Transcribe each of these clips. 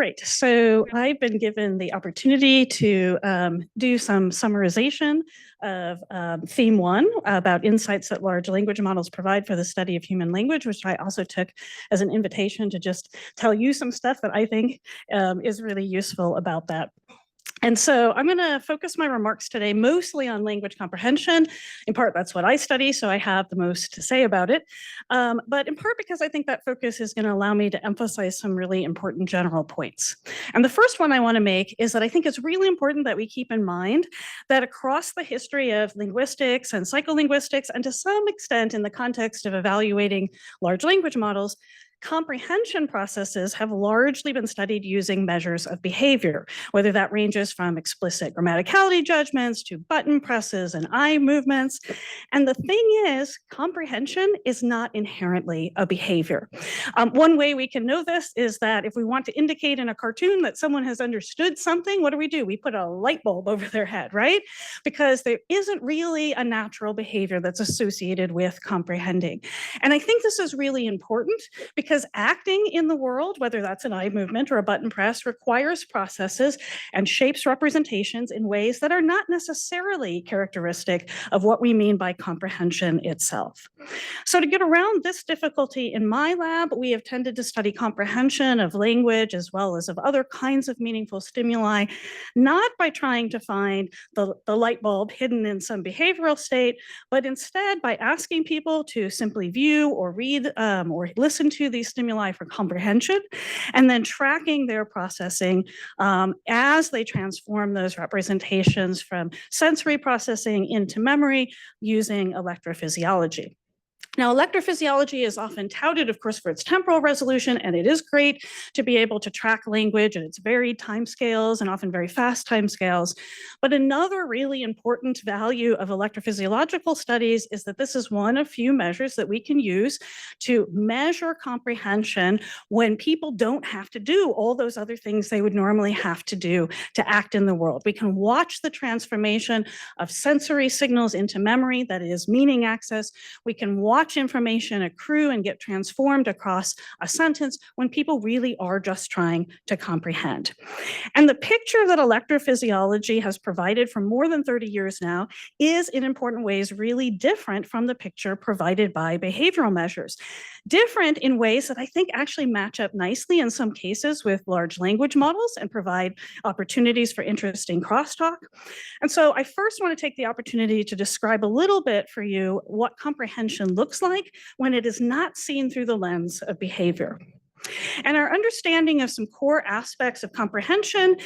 right, so I've been given the opportunity to do some summarization of theme 1 about insights that large language models provide for the study of human language, which I also took as an invitation to just tell you some stuff that I think is really useful about that. And so I'm going to focus my remarks today mostly on language comprehension. In part, that's what I study, so I have the most to say about it. But in part because I think that focus is going to allow me to emphasize some really important general points. And the first one I want to make is that I think it's really important that we keep in mind that across the history of linguistics and psycholinguistics, and to some extent in the context of evaluating large language models, comprehension processes have largely been studied using measures of behavior, whether that ranges from explicit grammaticality judgments to button presses and eye movements. And the thing is, comprehension is not inherently a behavior. One way we can know this is that if we want to indicate in a cartoon that someone has understood something, what do? We put a light bulb over their head, right? Because there isn't really a natural behavior that's associated with comprehending. And I think this is really important because acting in the world, whether that's an eye movement or a button press, requires processes and shapes representations in ways that are not necessarily characteristic of what we mean by comprehension itself. So to get around this difficulty in my lab, we have tended to study comprehension of language as well as of other kinds of meaningful stimuli, not by trying to find the light bulb hidden in some behavioral state, but instead by asking people to simply view or read or listen to these stimuli for comprehension, and then tracking their processing as they transform those representations from sensory processing into memory using electrophysiology. Now, electrophysiology is often touted, of course, for its temporal resolution, and it is great to be able to track language at its varied timescales and often very fast timescales. But another really important value of electrophysiological studies is that this is one of few measures that we can use to measure comprehension when people don't have to do all those other things they would normally have to do to act in the world. We can watch the transformation of sensory signals into memory, that is meaning access. We can watch information accrue and get transformed across a sentence when people really are just trying to comprehend. And the picture that electrophysiology has provided for more than 30 years now is in important ways really different from the picture provided by behavioral measures. Different in ways that I think actually match up nicely in some cases with large language models and provide opportunities for interesting crosstalk. And so I first want to take the opportunity to describe a little bit for you what comprehension looks like when it is not seen through the lens of behavior. And our understanding of some core aspects of comprehension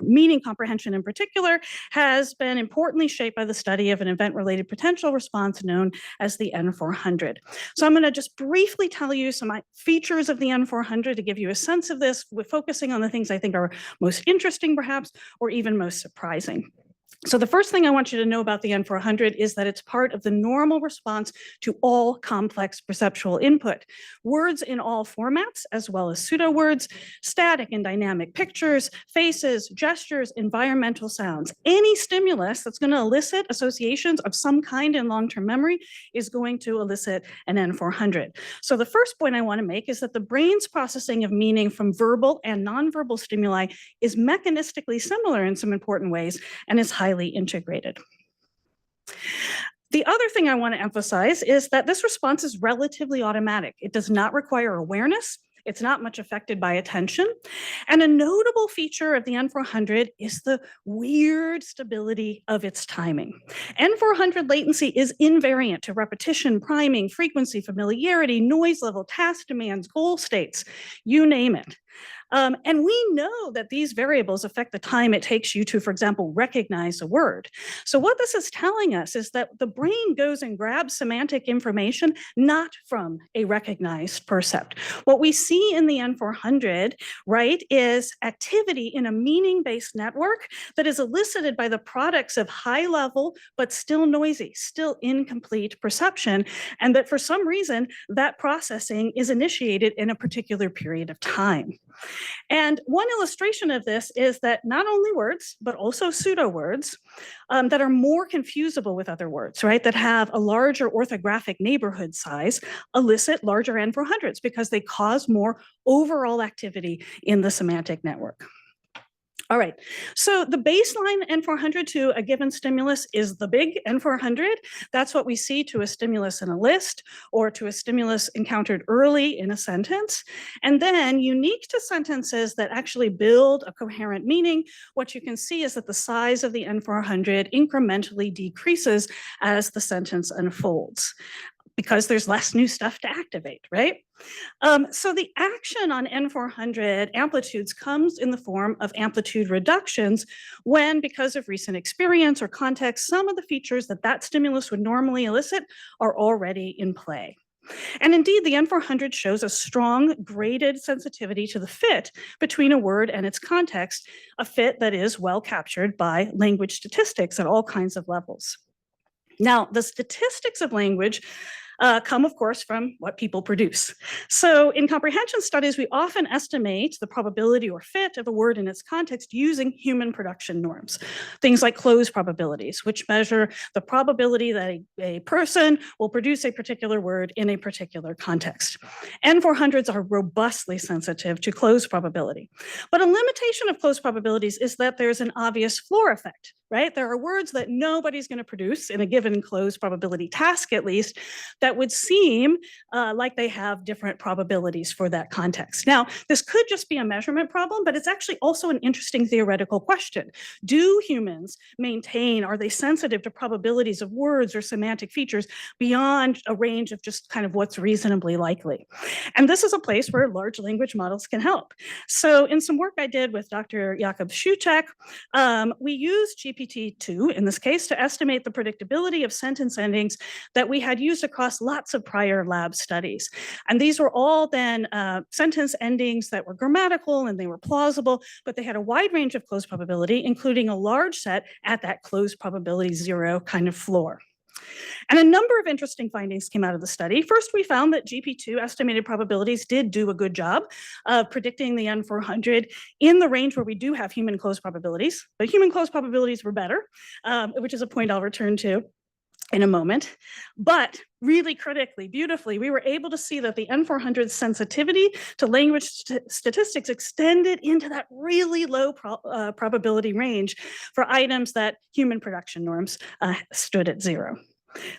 meaning comprehension in particular, has been importantly shaped by the study of an event-related potential response known as the N400. So I'm going to just briefly tell you some features of the N400 to give you a sense of this, with focusing on the things I think are most interesting perhaps, or even most surprising. So the first thing I want you to know about the N400 is that it's part of the normal response to all complex perceptual input. Words in all formats, as well as pseudo words, static and dynamic pictures, faces, gestures, environmental sounds. Any stimulus that's going to elicit associations of some kind in long-term memory is going to elicit an N400. So the first point I want to make is that the brain's processing of meaning from verbal and nonverbal stimuli is mechanistically similar in some important ways and is highly integrated. The other thing I want to emphasize is that this response is relatively automatic. It does not require awareness. It's not much affected by attention. And a notable feature of the N400 is the weird stability of its timing. N400 latency is invariant to repetition, priming, frequency, familiarity, noise level, task demands, goal states, you name it. And we know that these variables affect the time it takes you to, for example, recognize a word. So what this is telling us is that the brain goes and grabs semantic information not from a recognized percept. What we see in the N400, right, is activity in a meaning-based network that is elicited by the products of high-level but still noisy, still incomplete perception, and that for some reason that processing is initiated in a particular period of time. And one illustration of this is that not only words, but also pseudo words that are more confusable with other words, right, that have a larger orthographic neighborhood size elicit larger N400s because they cause more overall activity in the semantic network. All right, so the baseline N400 to a given stimulus is the big N400. That's what we see to a stimulus in a list or to a stimulus encountered early in a sentence. And then unique to sentences that actually build a coherent meaning, what you can see is that the size of the N400 incrementally decreases as the sentence unfolds, because there's less new stuff to activate, right? So the action on N400 amplitudes comes in the form of amplitude reductions when, because of recent experience or context, some of the features that that stimulus would normally elicit are already in play. And indeed, the N400 shows a strong graded sensitivity to the fit between a word and its context, a fit that is well captured by language statistics at all kinds of levels. Now, the statistics of language come, of course, from what people produce. So in comprehension studies, we often estimate the probability or fit of a word in its context using human production norms. Things like close probabilities, which measure the probability that a person will produce a particular word in a particular context. N400s are robustly sensitive to close probability. But a limitation of close probabilities is that there's an obvious floor effect, right? There are words that nobody's going to produce in a given close probability task, at least, that would seem like they have different probabilities for that context. Now, this could just be a measurement problem, but it's actually also an interesting theoretical question. Do humans maintain, are they sensitive to probabilities of words or semantic features beyond a range of just kind of what's reasonably likely? And this is a place where large language models can help. So in some work I did with Dr. Jakub Szuczek, we used GPT-2 in this case to estimate the predictability of sentence endings that we had used across lots of prior lab studies. And these were all then sentence endings that were grammatical and they were plausible, but they had a wide range of close probability, including a large set at that close probability 0 kind of floor. And a number of interesting findings came out of the study. First, we found that GP2 estimated probabilities did do a good job of predicting the N400 in the range where we do have human close probabilities, but human close probabilities were better, which is a point I'll return to in a moment. But really critically, beautifully, we were able to see that the N400 sensitivity to language statistics extended into that really low probability range for items that human production norms stood at 0.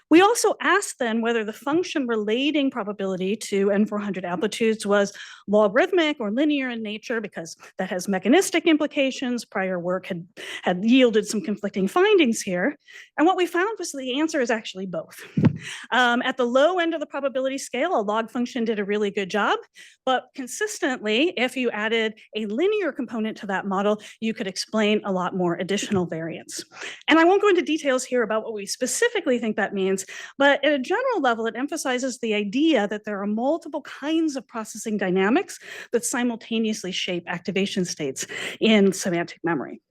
We also asked then whether the function relating probability to N400 amplitudes was logarithmic or linear in nature, because that has mechanistic implications. Prior work had yielded some conflicting findings here. And what we found was the answer is actually both. At the low end of the probability scale, a log function did a really good job, but consistently, if you added a linear component to that model, you could explain a lot more additional variance. And I won't go into details here about what we specifically think that means, but at a general level, it emphasizes the idea that there are multiple kinds of processing dynamics that simultaneously shape activation states in semantic memory.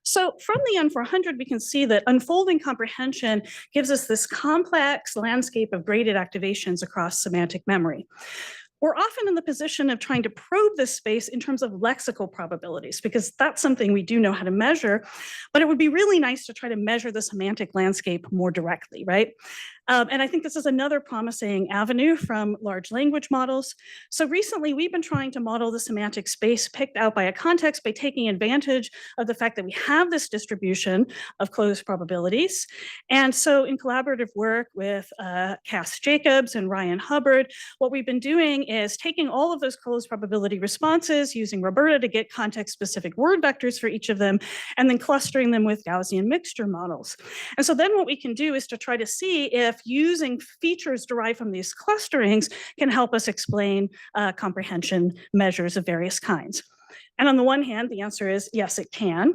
So from the N400, we can see that unfolding comprehension gives us this complex landscape of graded activations across semantic memory. We're often in the position of trying to probe this space in terms of lexical probabilities, because that's something we do know how to measure, but it would be really nice to try to measure the semantic landscape more directly, right? And I think this is another promising avenue from large language models. So recently, we've been trying to model the semantic space picked out by a context by taking advantage of the fact that we have this distribution of closed probabilities. And so in collaborative work with Cass Jacobs and Ryan Hubbard, what we've been doing is taking all of those closed probability responses, using Roberta to get context-specific word vectors for each of them, and then clustering them with Gaussian mixture models. And so then what we can do is to try to see if using features derived from these clusterings can help us explain comprehension measures of various kinds. And on the one hand, the answer is yes, it can.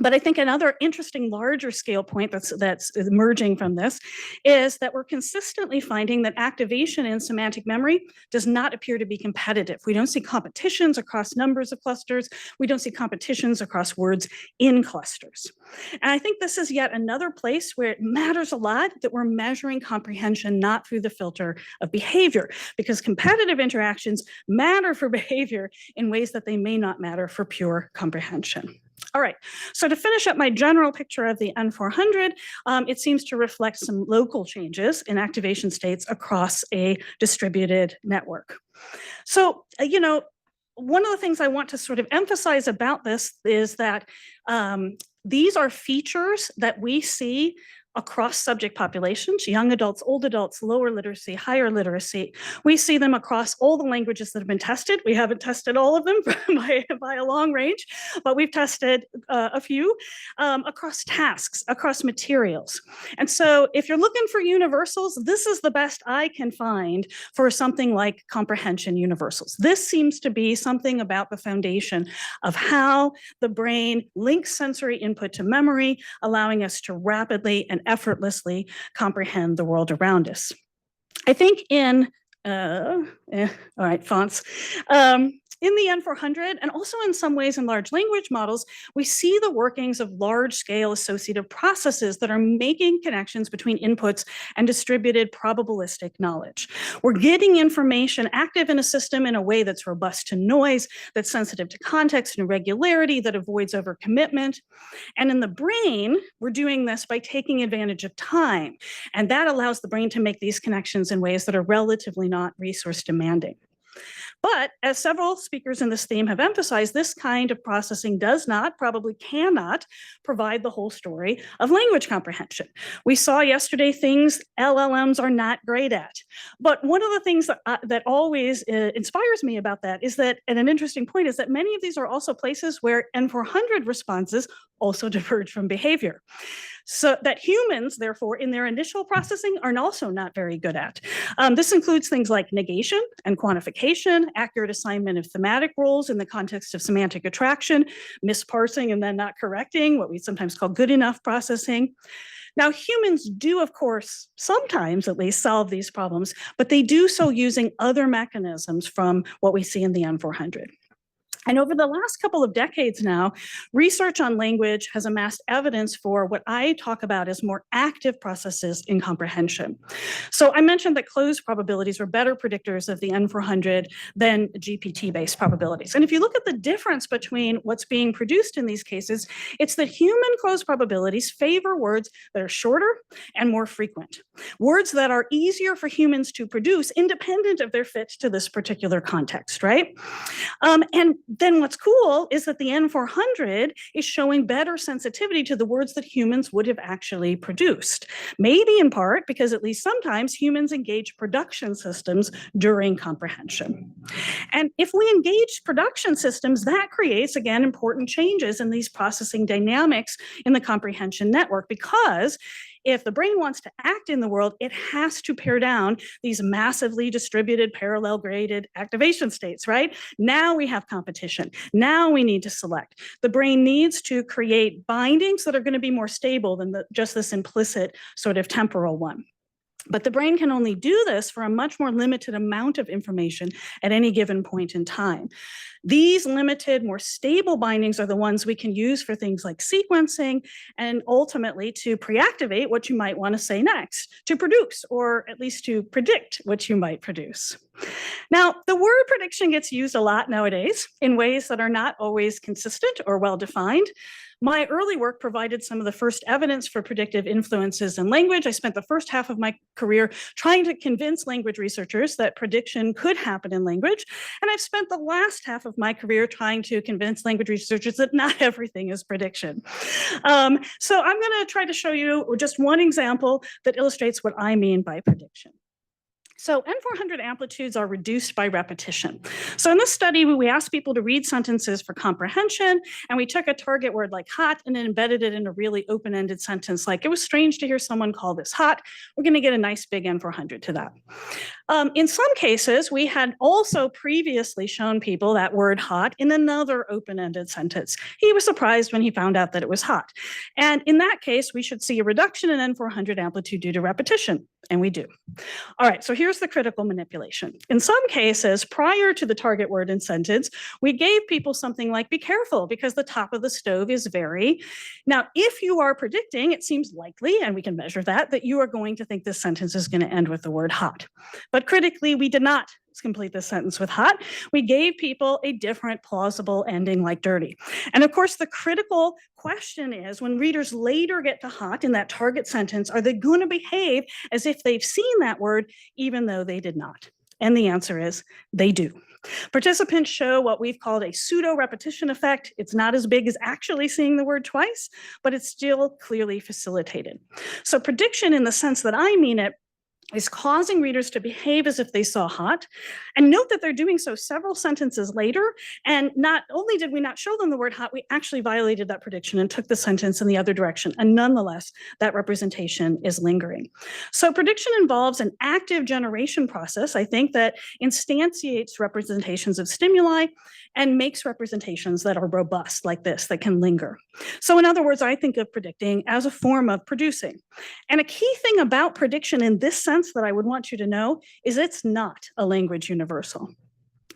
But I think another interesting larger scale point that's emerging from this is that we're consistently finding that activation in semantic memory does not appear to be competitive. We don't see competitions across numbers of clusters. We don't see competitions across words in clusters. And I think this is yet another place where it matters a lot that we're measuring comprehension not through the filter of behavior, because competitive interactions matter for behavior in ways that they may not matter for pure comprehension. All right, so to finish up my general picture of the N400, it seems to reflect some local changes in activation states across a distributed network. So, one of the things I want to sort of emphasize about this is that these are features that we see across subject populations, young adults, old adults, lower literacy, higher literacy. We see them across all the languages that have been tested. We haven't tested all of them by a long range, but we've tested a few across tasks, across materials. And so if you're looking for universals, this is the best I can find for something like comprehension universals. This seems to be something about the foundation of how the brain links sensory input to memory, allowing us to rapidly and effortlessly comprehend the world around us. I think in, all right, fonts. In the N400, and also in some ways in large language models, we see the workings of large-scale associative processes that are making connections between inputs and distributed probabilistic knowledge. We're getting information active in a system in a way that's robust to noise, that's sensitive to context and irregularity, that avoids overcommitment. And in the brain, we're doing this by taking advantage of time, and that allows the brain to make these connections in ways that are relatively not resource demanding. But as several speakers in this theme have emphasized, this kind of processing does not, probably cannot, provide the whole story of language comprehension. We saw yesterday things LLMs are not great at. But one of the things that always inspires me about that is that, and an interesting point is that many of these are also places where N400 responses also diverge from behavior. So that humans, therefore, in their initial processing are also not very good at. This includes things like negation and quantification, accurate assignment of thematic roles in the context of semantic attraction, misparsing and then not correcting, what we sometimes call good enough processing. Now, humans do, of course, sometimes at least solve these problems, but they do so using other mechanisms from what we see in the N400. And over the last couple of decades now, research on language has amassed evidence for what I talk about as more active processes in comprehension. So I mentioned that closed probabilities were better predictors of the N400 than GPT-based probabilities. And if you look at the difference between what's being produced in these cases, it's that human closed probabilities favor words that are shorter and more frequent, words that are easier for humans to produce independent of their fit to this particular context, right? And then what's cool is that the N400 is showing better sensitivity to the words that humans would have actually produced. Maybe in part because at least sometimes humans engage production systems during comprehension. And if we engage production systems, that creates, again, important changes in these processing dynamics in the comprehension network, because if the brain wants to act in the world, it has to pare down these massively distributed parallel graded activation states, right? Now we have competition. Now we need to select. The brain needs to create bindings that are going to be more stable than just this implicit sort of temporal one. But the brain can only do this for a much more limited amount of information at any given point in time. These limited, more stable bindings are the ones we can use for things like sequencing and ultimately to pre-activate what you might want to say next, to produce, or at least to predict what you might produce. Now, the word prediction gets used a lot nowadays in ways that are not always consistent or well-defined. My early work provided some of the first evidence for predictive influences in language. I spent the first half of my career trying to convince language researchers that prediction could happen in language. And I've spent the last half of my career trying to convince language researchers that not everything is prediction. So I'm going to try to show you just one example that illustrates what I mean by prediction. So N400 amplitudes are reduced by repetition. So in this study, we asked people to read sentences for comprehension, and we took a target word like hot and then embedded it in a really open-ended sentence like, it was strange to hear someone call this hot. We're going to get a nice big N400 to that. In some cases, we had also previously shown people that word hot in another open-ended sentence. He was surprised when he found out that it was hot. And in that case, we should see a reduction in N400 amplitude due to repetition, and we do. All right, so here's the critical manipulation. In some cases, prior to the target word and sentence, we gave people something like, be careful because the top of the stove is very. Now, if you are predicting, it seems likely, and we can measure that you are going to think this sentence is going to end with the word hot. But critically, we did not complete this sentence with hot. We gave people a different plausible ending like dirty. And of course, the critical question is when readers later get to hot in that target sentence, are they going to behave as if they've seen that word, even though they did not? And the answer is they do. Participants show what we've called a pseudo repetition effect. It's not as big as actually seeing the word twice, but it's still clearly facilitated. So prediction in the sense that I mean it is causing readers to behave as if they saw hot. And note that they're doing so several sentences later. And not only did we not show them the word hot, we actually violated that prediction and took the sentence in the other direction. And nonetheless, that representation is lingering. So prediction involves an active generation process, I think, that instantiates representations of stimuli and makes representations that are robust like this, that can linger. So in other words, I think of predicting as a form of producing. And a key thing about prediction in this sense that I would want you to know is it's not a language universal.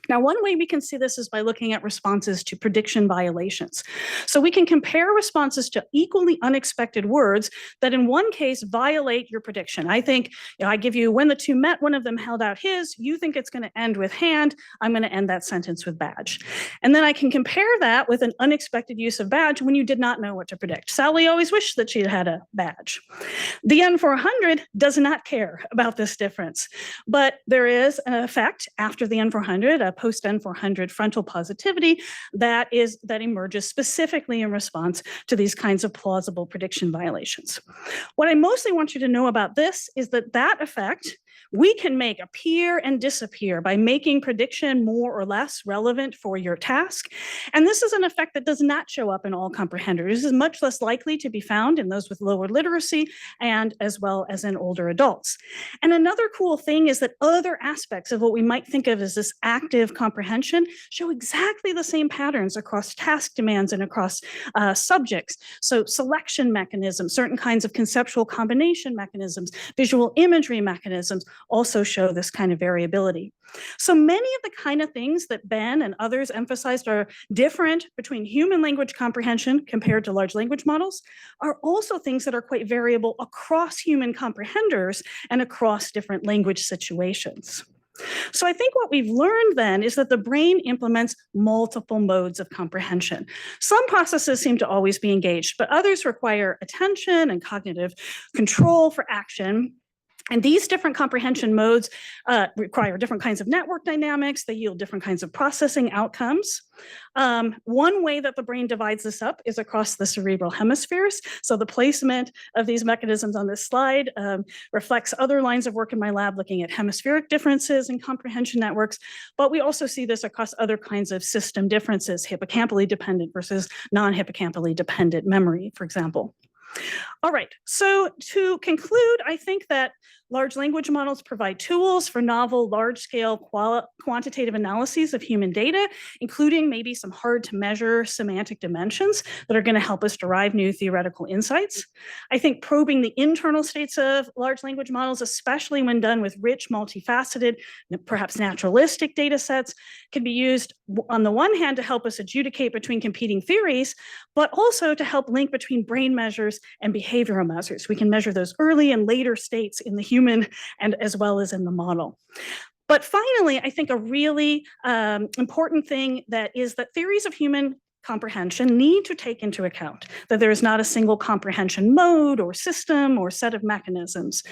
Now, one way we can see this is by looking at responses to prediction violations. So we can compare responses to equally unexpected words that in one case violate your prediction. I think, I give you when the two met, one of them held out his, you think it's going to end with hand, I'm going to end that sentence with badge. And then I can compare that with an unexpected use of badge when you did not know what to predict. Sally always wished that she had a badge. The N400 does not care about this difference, but there is an effect after the N400, a post N400 frontal positivity that emerges specifically in response to these kinds of plausible prediction violations. What I mostly want you to know about this is that effect we can make appear and disappear by making prediction more or less relevant for your task. And this is an effect that does not show up in all comprehenders. This is much less likely to be found in those with lower literacy and as well as in older adults. And another cool thing is that other aspects of what we might think of as this active comprehension show exactly the same patterns across task demands and across subjects. So selection mechanisms, certain kinds of conceptual combination mechanisms, visual imagery mechanisms, also show this kind of variability. So many of the kind of things that Ben and others emphasized are different between human language comprehension compared to large language models are also things that are quite variable across human comprehenders and across different language situations. So I think what we've learned then is that the brain implements multiple modes of comprehension. Some processes seem to always be engaged, but others require attention and cognitive control for action. And these different comprehension modes require different kinds of network dynamics. They yield different kinds of processing outcomes. One way that the brain divides this up is across the cerebral hemispheres. So the placement of these mechanisms on this slide reflects other lines of work in my lab looking at hemispheric differences in comprehension networks. But we also see this across other kinds of system differences, hippocampally dependent versus non-hippocampally dependent memory, for example. All right, so to conclude, I think that large language models provide tools for novel, large-scale quantitative analyses of human data, including maybe some hard-to-measure semantic dimensions that are going to help us derive new theoretical insights. I think probing the internal states of large language models, especially when done with rich, multifaceted, perhaps naturalistic data sets, can be used on the one hand to help us adjudicate between competing theories, but also to help link between brain measures and behavioral measures. We can measure those early and later states in the human and as well as in the model. But finally, I think a really important thing that is that theories of human comprehension need to take into account that there is not a single comprehension mode or system or set of mechanisms.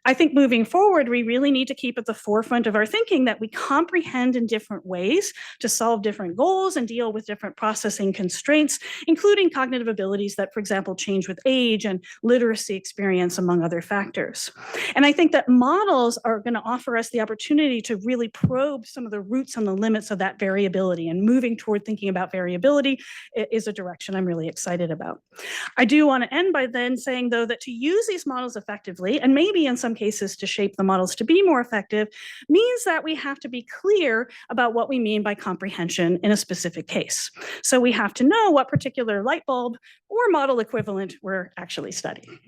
I think moving forward, we really need to keep at the forefront of our thinking that we comprehend in different ways to solve different goals and deal with different processing constraints, including cognitive abilities that, for example, change with age and literacy experience, among other factors. And I think that models are going to offer us the opportunity to really probe some of the roots and the limits of that variability, and moving toward thinking about variability is a direction I'm really excited about. I do want to end by then saying, though, that to use these models effectively, and maybe in some cases to shape the models to be more effective, means that we have to be clear about what we mean by comprehension in a specific case. So we have to know what particular light bulb or model equivalent we're actually studying.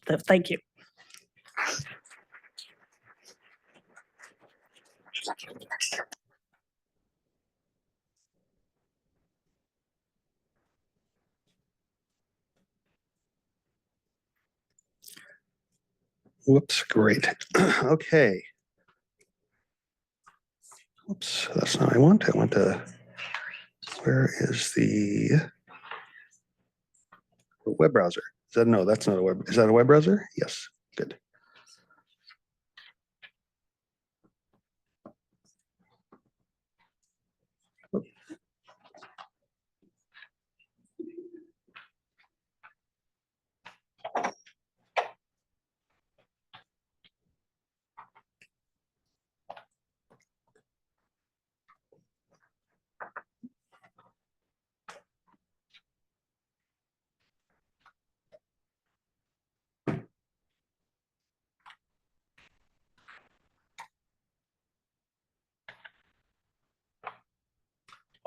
So thank you. Whoops, great. Okay. Oops, that's not what I want. I want to, where is the web browser? Is that, no, that's not a web, is that a web browser? Yes, good.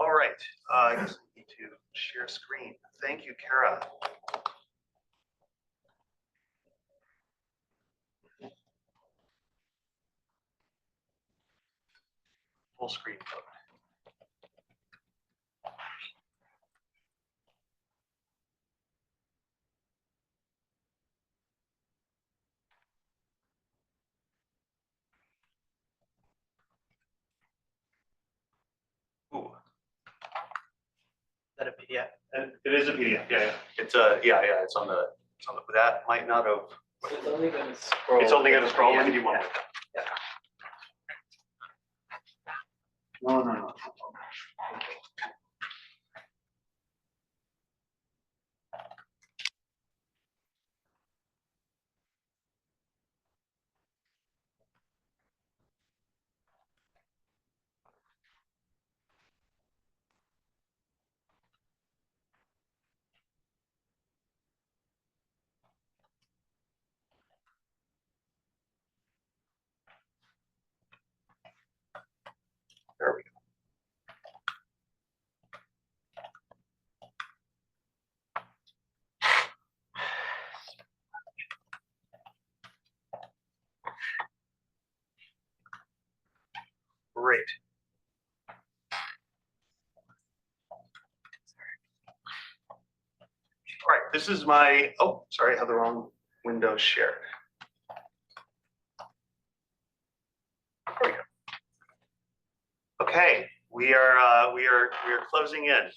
All right, I guess I need to share screen. Thank you, Kara. Full screen mode. Ooh. Is that a PDF? It is a PDF. Yeah. It's a It's on the. That might not have. It's only going to scroll. It's only going to scroll when you want. Yeah. No. There we go. Great. All right, this is my, oh, sorry, I have the wrong window shared. There we go. Okay, we are closing in.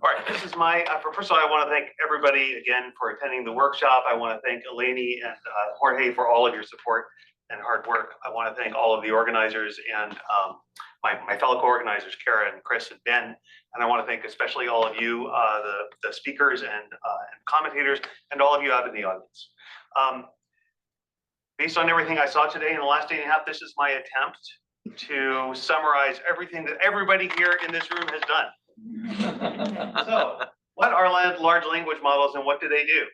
All right, this is my, first of all, I want to thank everybody again for attending the workshop. I want to thank Eleni and Jorge for all of your support and hard work. I want to thank all of the organizers and my fellow co-organizers, Kara and Chris and Ben. And I want to thank especially all of you, the speakers and commentators, and all of you out in the audience. Based on everything I saw today in the last day and a half, this is my attempt to summarize everything that everybody here in this room has done. So, what are large language models and what do they do?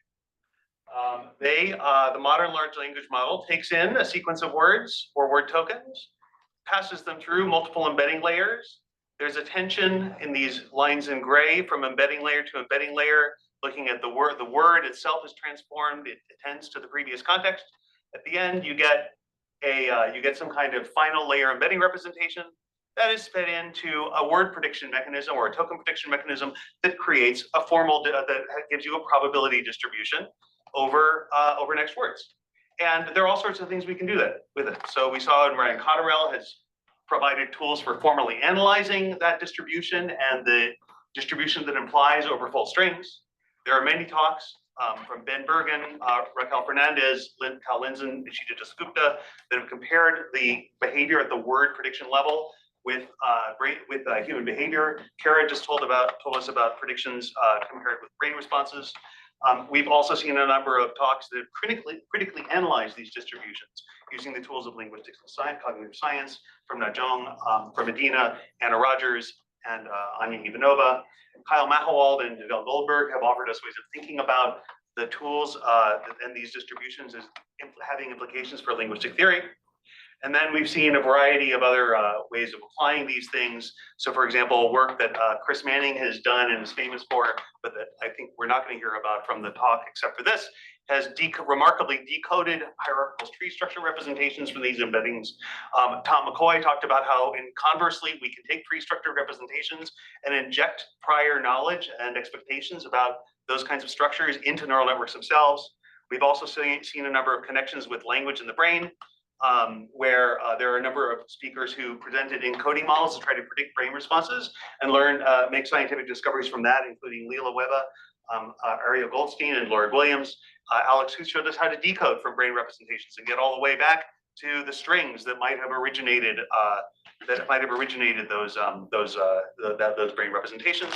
The modern large language model takes in a sequence of words or word tokens, passes them through multiple embedding layers. There's a tension in these lines in gray from embedding layer to embedding layer, looking at the word itself is transformed, it attends to the previous context. At the end, you get some kind of final layer embedding representation that is fed into a word prediction mechanism or a token prediction mechanism that creates a formal, that gives you a probability distribution over next words. And there are all sorts of things we can do with it. So we saw Ryan Cotterell has provided tools for formally analyzing that distribution and the distribution that implies over full strings. There are many talks from Ben Bergen, Raquel Fernandez, Cal Linzen, and Ishita Dasgupta that have compared the behavior at the word prediction level with human behavior. Kara just told us about predictions compared with brain responses. We've also seen a number of talks that have critically analyzed these distributions using the tools of linguistics and science, cognitive science from Najong, from Medina, Anna Rogers, and Anya Ivanova. Kyle Mahowald and Devel Goldberg have offered us ways of thinking about the tools and these distributions as having implications for linguistic theory. And then we've seen a variety of other ways of applying these things. So for example, work that Chris Manning has done and is famous for, but that I think we're not going to hear about from the talk except for this, has remarkably decoded hierarchical tree structure representations from these embeddings. Tom McCoy talked about how, conversely, we can take tree structure representations and inject prior knowledge and expectations about those kinds of structures into neural networks themselves. We've also seen a number of connections with language in the brain, where there are a number of speakers who presented encoding models to try to predict brain responses and make scientific discoveries from that, including Leela Webba, Ariel Goldstein, and Laura Williams. Alex, who showed us how to decode from brain representations and get all the way back to the strings that might have originated those brain representations.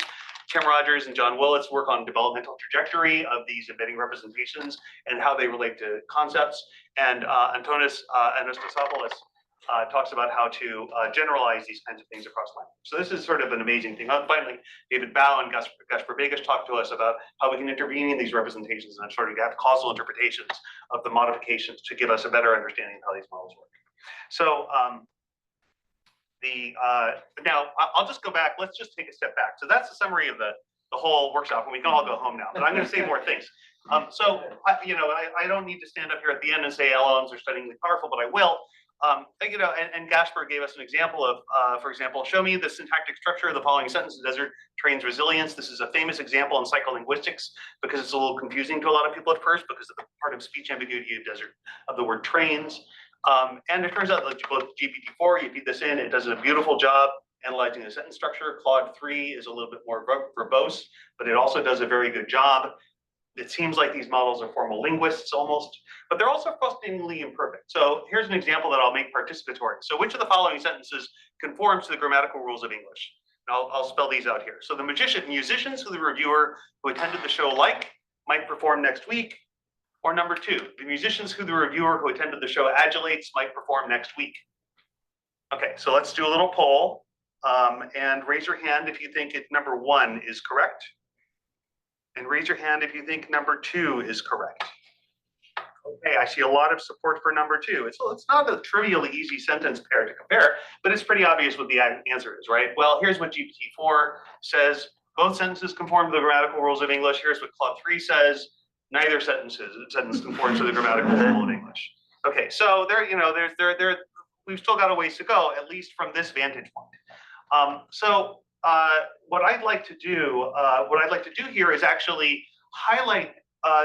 Tim Rogers and John Willits work on developmental trajectory of these embedding representations and how they relate to concepts. And Antonis Anastasopoulos talks about how to generalize these kinds of things across language. So this is sort of an amazing thing. Finally, David Bao and Gaspar Vegas talked to us about how we can intervene in these representations and sort of have causal interpretations of the modifications to give us a better understanding of how these models work. So now I'll just go back. Let's just take a step back. So that's the summary of the whole workshop, and we can all go home now. But I'm going to say more things. So I don't need to stand up here at the end and say LLMs are stunningly powerful, but I will. And Gaspar gave us an example of, for example, show me the syntactic structure of the following sentence: desert trains resilience. This is a famous example in psycholinguistics because it's a little confusing to a lot of people at first because of the part of speech ambiguity of the word trains. And it turns out that both GPT-4, you feed this in, it does a beautiful job analyzing the sentence structure. Claude 3 is a little bit more verbose, but it also does a very good job. It seems like these models are formal linguists almost, but they're also frustratingly imperfect. So here's an example that I'll make participatory. So which of the following sentences conforms to the grammatical rules of English? And I'll spell these out here. So the musicians who the reviewer who attended the show might perform next week. Or number 2, the musicians who the reviewer who attended the show adulates might perform next week. Okay, so let's do a little poll and raise your hand if you think number 1 is correct. And raise your hand if you think number 2 is correct. Okay, I see a lot of support for number 2. It's not a trivially easy sentence pair to compare, but it's pretty obvious what the answer is, right? Well, here's what GPT-4 says. Both sentences conform to the grammatical rules of English. Here's what Claude 3 says. Neither sentence conforms to the grammatical rule of English. Okay, so we've still got a ways to go, at least from this vantage point. What I'd like to do here is actually highlight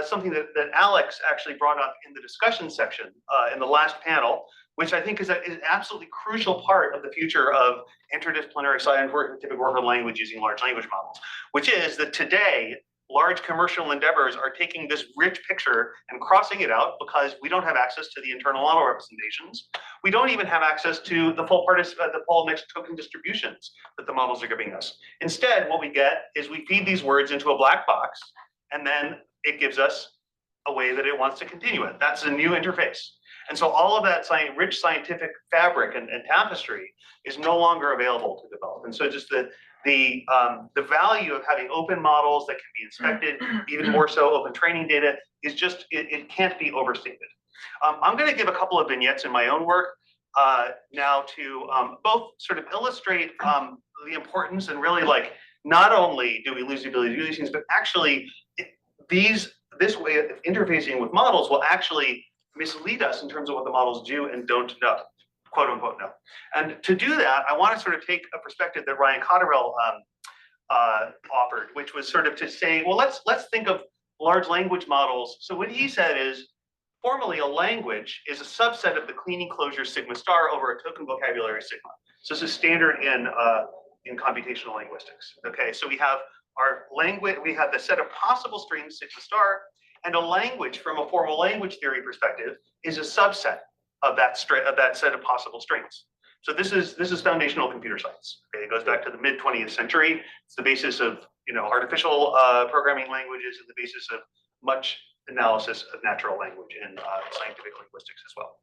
something that Alex actually brought up in the discussion section in the last panel, which I think is an absolutely crucial part of the future of interdisciplinary scientific work on language using large language models, which is that today, large commercial endeavors are taking this rich picture and crossing it out because we don't have access to the internal model representations. We don't even have access to the full mixed token distributions that the models are giving us. Instead, what we get is we feed these words into a black box, and then it gives us a way that it wants to continue it. That's a new interface. And so all of that rich scientific fabric and tapestry is no longer available to develop. And so just the value of having open models that can be inspected, even more so open training data, is just, it can't be overstated. I'm going to give a couple of vignettes in my own work now to both sort of illustrate the importance and really not only do we lose the ability to do these things, but actually this way of interfacing with models will actually mislead us in terms of what the models do and don't know, quote unquote know. And to do that, I want to sort of take a perspective that Ryan Cotterill offered, which was sort of to say, well, let's think of large language models. So what he said is, formally, a language is a subset of the cleaning closure sigma star over a token vocabulary sigma. So this is standard in computational linguistics. Okay, so we have our language, we have the set of possible strings sigma star, And a language, from a formal language theory perspective, is a subset of that set of possible strings. So this is foundational computer science. Okay, it goes back to the mid 20th century. It's the basis of artificial programming languages and the basis of much analysis of natural language in scientific linguistics as well.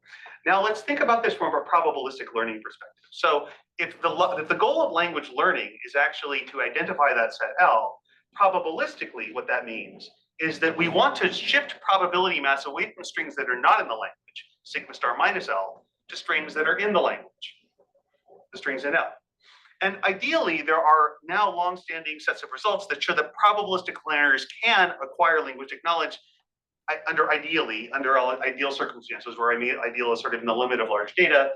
Now let's think about this from a probabilistic learning perspective. So if the goal of language learning is actually to identify that set L, probabilistically what that means is that we want to shift probability mass away from strings that are not in the language, sigma star minus L, to strings that are in the language, the strings in L. And ideally, there are now long-standing sets of results that show that probabilistic learners can acquire linguistic knowledge under ideal circumstances, where I mean ideal is sort of in the limit of large data,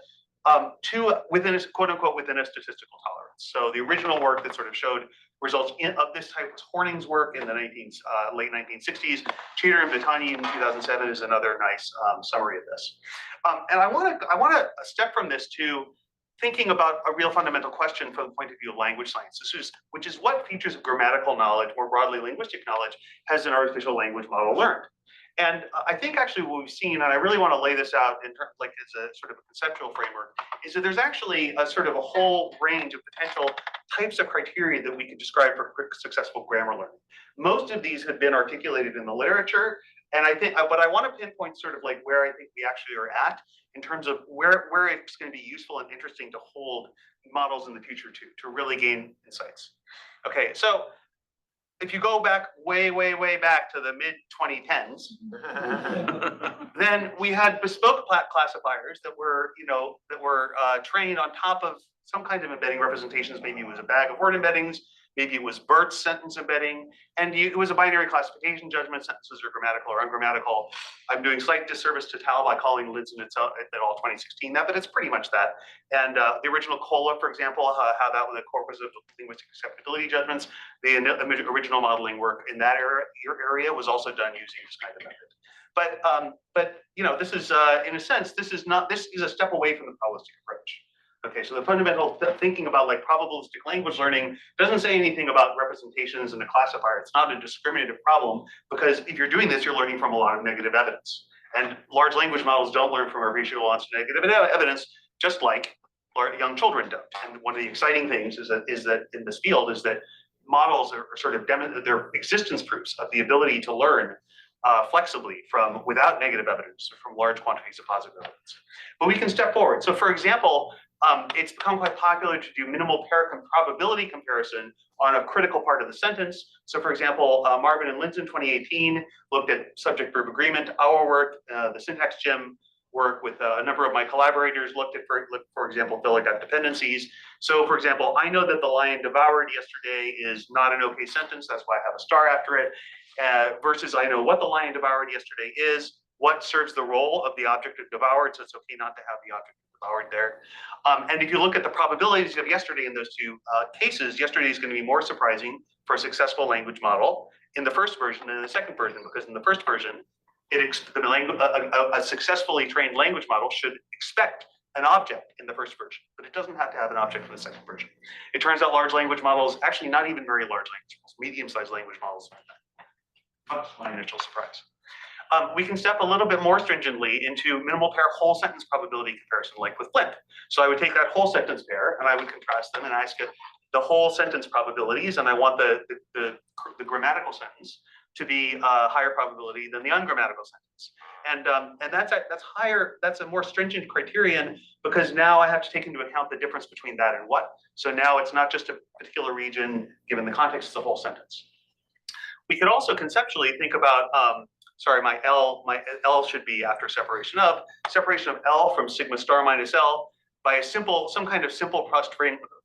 within a quote unquote within a statistical tolerance. So the original work that sort of showed results of this type was Horning's work in the late 1960s. Cheater and Vitani in 2007 is another nice summary of this. And I want to step from this to thinking about a real fundamental question from the point of view of language science, which is what features of grammatical knowledge, more broadly linguistic knowledge, has an artificial language model learned? And I think actually what we've seen, and I really want to lay this out in terms like as a sort of a conceptual framework, is that there's actually a sort of a whole range of potential types of criteria that we could describe for successful grammar learning. Most of these have been articulated in the literature, and I think, but I want to pinpoint sort of like where I think we actually are at in terms of where it's going to be useful and interesting to hold models in the future to really gain insights. Okay, so if you go back way back to the mid 2010s, then we had bespoke classifiers that were trained on top of some kind of embedding representations. Maybe it was a bag of word embeddings, maybe it was BERT's sentence embedding, and it was a binary classification judgment. Sentences are grammatical or ungrammatical. I'm doing slight disservice to Tal by calling Linson et al. 2016 that, but it's pretty much that. And the original COLA, for example, how that was a corpus of linguistic acceptability judgments. The original modeling work in that area was also done using this kind of method. But this is in a sense, this is a step away from the probabilistic approach. Okay, so the fundamental thinking about like probabilistic language learning doesn't say anything about representations in a classifier. It's not a discriminative problem, because if you're doing this, you're learning from a lot of negative evidence. And large language models don't learn from a ratio of negative evidence, just like young children don't. And one of the exciting things is that in this field is that models are sort of their existence proofs of the ability to learn flexibly from without negative evidence, or from large quantities of positive evidence. But we can step forward. So for example, it's become quite popular to do minimal pair probability comparison on a critical part of the sentence. So for example, Marvin and Linson 2018 looked at subject-verb agreement. Our work, the syntax gym work with a number of my collaborators looked at, for example, phylogenetic dependencies. So for example, I know that the lion devoured yesterday is not an okay sentence. That's why I have a star after it. Versus I know what the lion devoured yesterday is, what serves the role of the object of devoured, so it's okay not to have the object of devoured there. And if you look at the probabilities of yesterday in those two cases, yesterday is going to be more surprising for a successful language model in the first version than in the second version, because in the first version, a successfully trained language model should expect an object in the first version, but it doesn't have to have an object in the second version. It turns out large language models, actually not even very large language models, medium-sized language models, that's my initial surprise. We can step a little bit more stringently into minimal pair whole sentence probability comparison, like with Flint. So I would take that whole sentence pair and I would contrast them and ask it the whole sentence probabilities, and I want the grammatical sentence to be higher probability than the ungrammatical sentence. And that's higher, that's a more stringent criterion, because now I have to take into account the difference between that and what. So now it's not just a particular region, given the context, it's the whole sentence. We could also conceptually think about, sorry, my L should be after separation of L from sigma star minus L by some kind of simple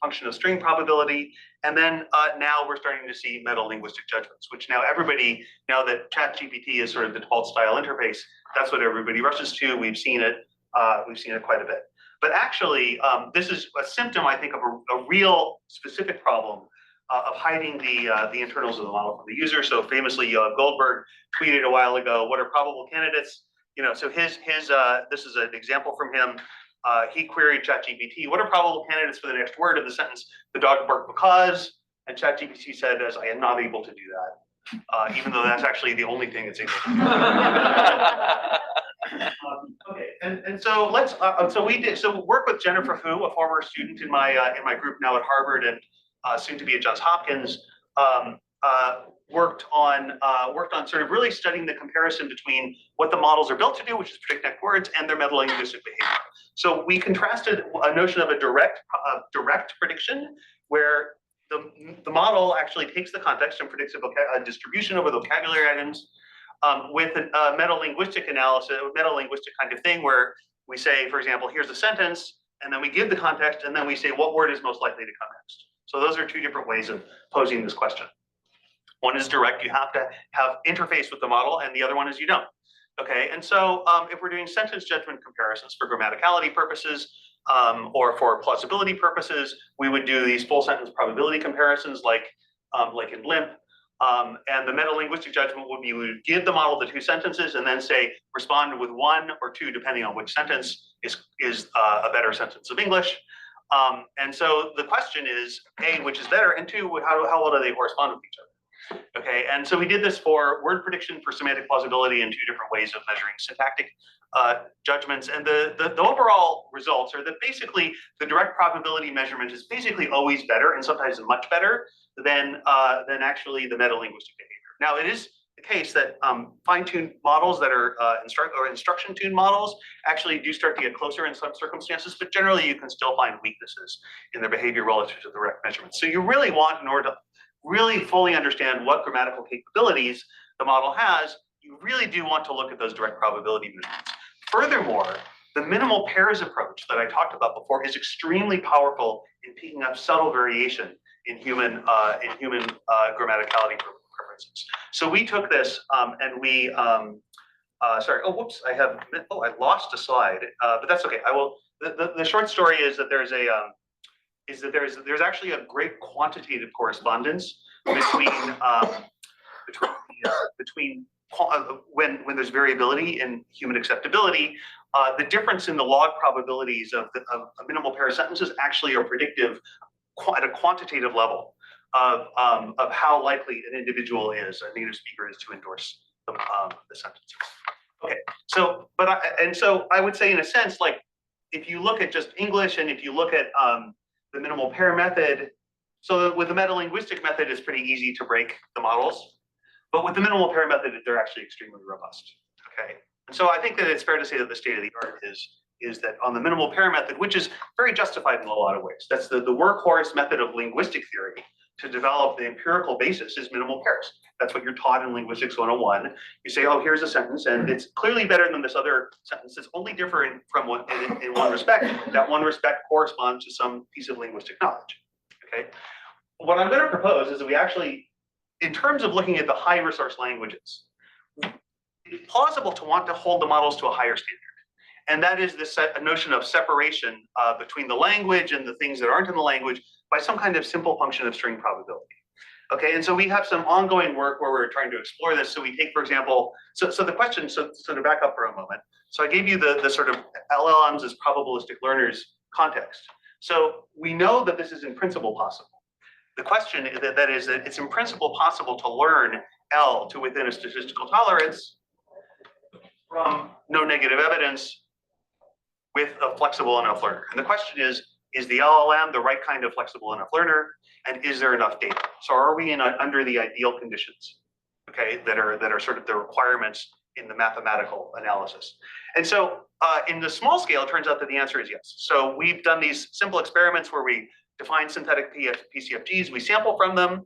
function of string probability. And then now we're starting to see meta-linguistic judgments, which now that ChatGPT is sort of the default style interface, that's what everybody rushes to. We've seen it quite a bit. But actually, this is a symptom, I think, of a real specific problem of hiding the internals of the model from the user. So famously, Goldberg tweeted a while ago, "What are probable candidates?" So this is an example from him. He queried ChatGPT, "What are probable candidates for the next word of the sentence? The dog barked because," and ChatGPT said, "As I am not able to do that." even though that's actually the only thing it's able to do. Okay, and so let's so work with Jennifer Fu, a former student in my group now at Harvard and soon to be at Johns Hopkins. Worked on sort of really studying the comparison between what the models are built to do, which is predict next words, and their metalinguistic behavior. So we contrasted a notion of a direct prediction, where the model actually takes the context and predicts a distribution over the vocabulary items, with a metalinguistic analysis, a metalinguistic kind of thing, where we say, for example, here's a sentence, and then we give the context, and then we say what word is most likely to come next. So those are two different ways of posing this question. One is direct, you have to have interface with the model, and the other one is you don't. Okay, and so if we're doing sentence judgment comparisons for grammaticality purposes, or for plausibility purposes, we would do these full sentence probability comparisons like in BLIMP. And the metalinguistic judgment would be, we would give the model the two sentences and then say, respond with one or two, depending on which sentence is a better sentence of English. And so the question is, A, which is better, and two, how well do they correspond with each other? Okay, and so we did this for word prediction, for semantic plausibility, and two different ways of measuring syntactic judgments. And the overall results are that basically the direct probability measurement is basically always better, and sometimes much better than actually the metalinguistic behavior. Now, it is the case that fine-tuned models that are instruction-tuned models actually do start to get closer in some circumstances, but generally you can still find weaknesses in their behavior relative to the direct measurements. So you really want, in order to really fully understand what grammatical capabilities the model has, you really do want to look at those direct probability measurements. Furthermore, the minimal pairs approach that I talked about before is extremely powerful in picking up subtle variation in human grammaticality preferences. So we took this and we sorry, oh whoops, I lost a slide, but that's okay. I will. The short story is that there's actually a great quantitative correspondence between when there's variability in human acceptability. The difference in the log probabilities of minimal pair sentences actually are predictive at a quantitative level of how likely an individual is, a native speaker is, to endorse the sentences. Okay, so I would say, in a sense, like if you look at just English and if you look at the minimal pair method, so with the metalinguistic method, it's pretty easy to break the models, but with the minimal pair method, they're actually extremely robust. Okay, and so I think that it's fair to say that the state of the art is that on the minimal pair method, which is very justified in a lot of ways. That's the workhorse method of linguistic theory to develop the empirical basis is minimal pairs. That's what you're taught in Linguistics 101. You say, oh, here's a sentence, and it's clearly better than this other sentence. It's only different from in one respect. That one respect corresponds to some piece of linguistic knowledge. Okay. What I'm going to propose is that we actually, in terms of looking at the high resource languages, it's plausible to want to hold the models to a higher standard. And that is this notion of separation between the language and the things that aren't in the language by some kind of simple function of string probability. Okay, and so we have some ongoing work where we're trying to explore this. So we take, for example, so the question, so to back up for a moment. So I gave you the sort of LLMs as probabilistic learners context. So we know that this is in principle possible. The question is that it's in principle possible to learn L to within a statistical tolerance from no negative evidence with a flexible enough learner. And the question is the LLM the right kind of flexible enough learner? And is there enough data? So are we under the ideal conditions, okay, that are sort of the requirements in the mathematical analysis? And so in the small scale, it turns out that the answer is yes. So we've done these simple experiments where we define synthetic PCFGs, we sample from them,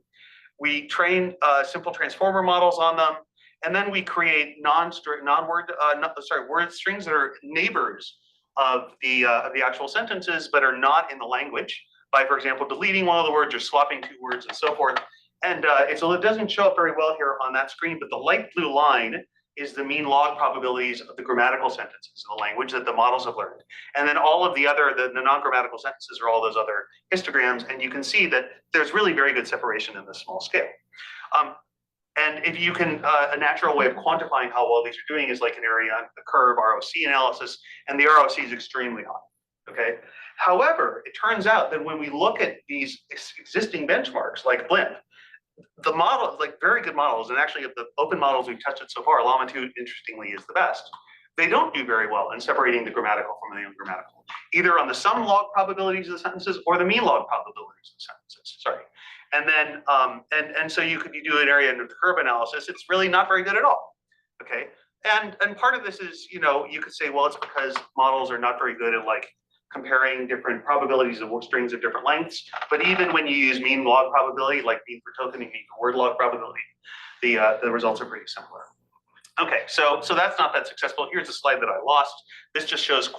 we train simple transformer models on them, and then we create word strings that are neighbors of the actual sentences but are not in the language, by, for example, deleting one of the words or swapping two words and so forth. And it doesn't show up very well here on that screen, but the light blue line is the mean log probabilities of the grammatical sentences in the language that the models have learned. And then all of the non-grammatical sentences are all those other histograms, and you can see that there's really very good separation in this small scale. And if you can, a natural way of quantifying how well these are doing is like an area under the curve ROC analysis, and the ROC is extremely high, okay? However, it turns out that when we look at these existing benchmarks like BLIMP, the model, like very good models, and actually of the open models we've tested so far, Llama 2, interestingly, is the best. They don't do very well in separating the grammatical from the ungrammatical, either on the sum log probabilities of the sentences or the mean log probabilities of the sentences. Sorry. And then, and so you do an area under the curve analysis. It's really not very good at all. Okay. And part of this is, you know, you could say, well, it's because models are not very good at like comparing different probabilities of strings of different lengths. But even when you use mean log probability, like mean for token and mean for word log probability, the results are pretty similar. Okay, so that's not that successful. Here's a slide that I lost. This just shows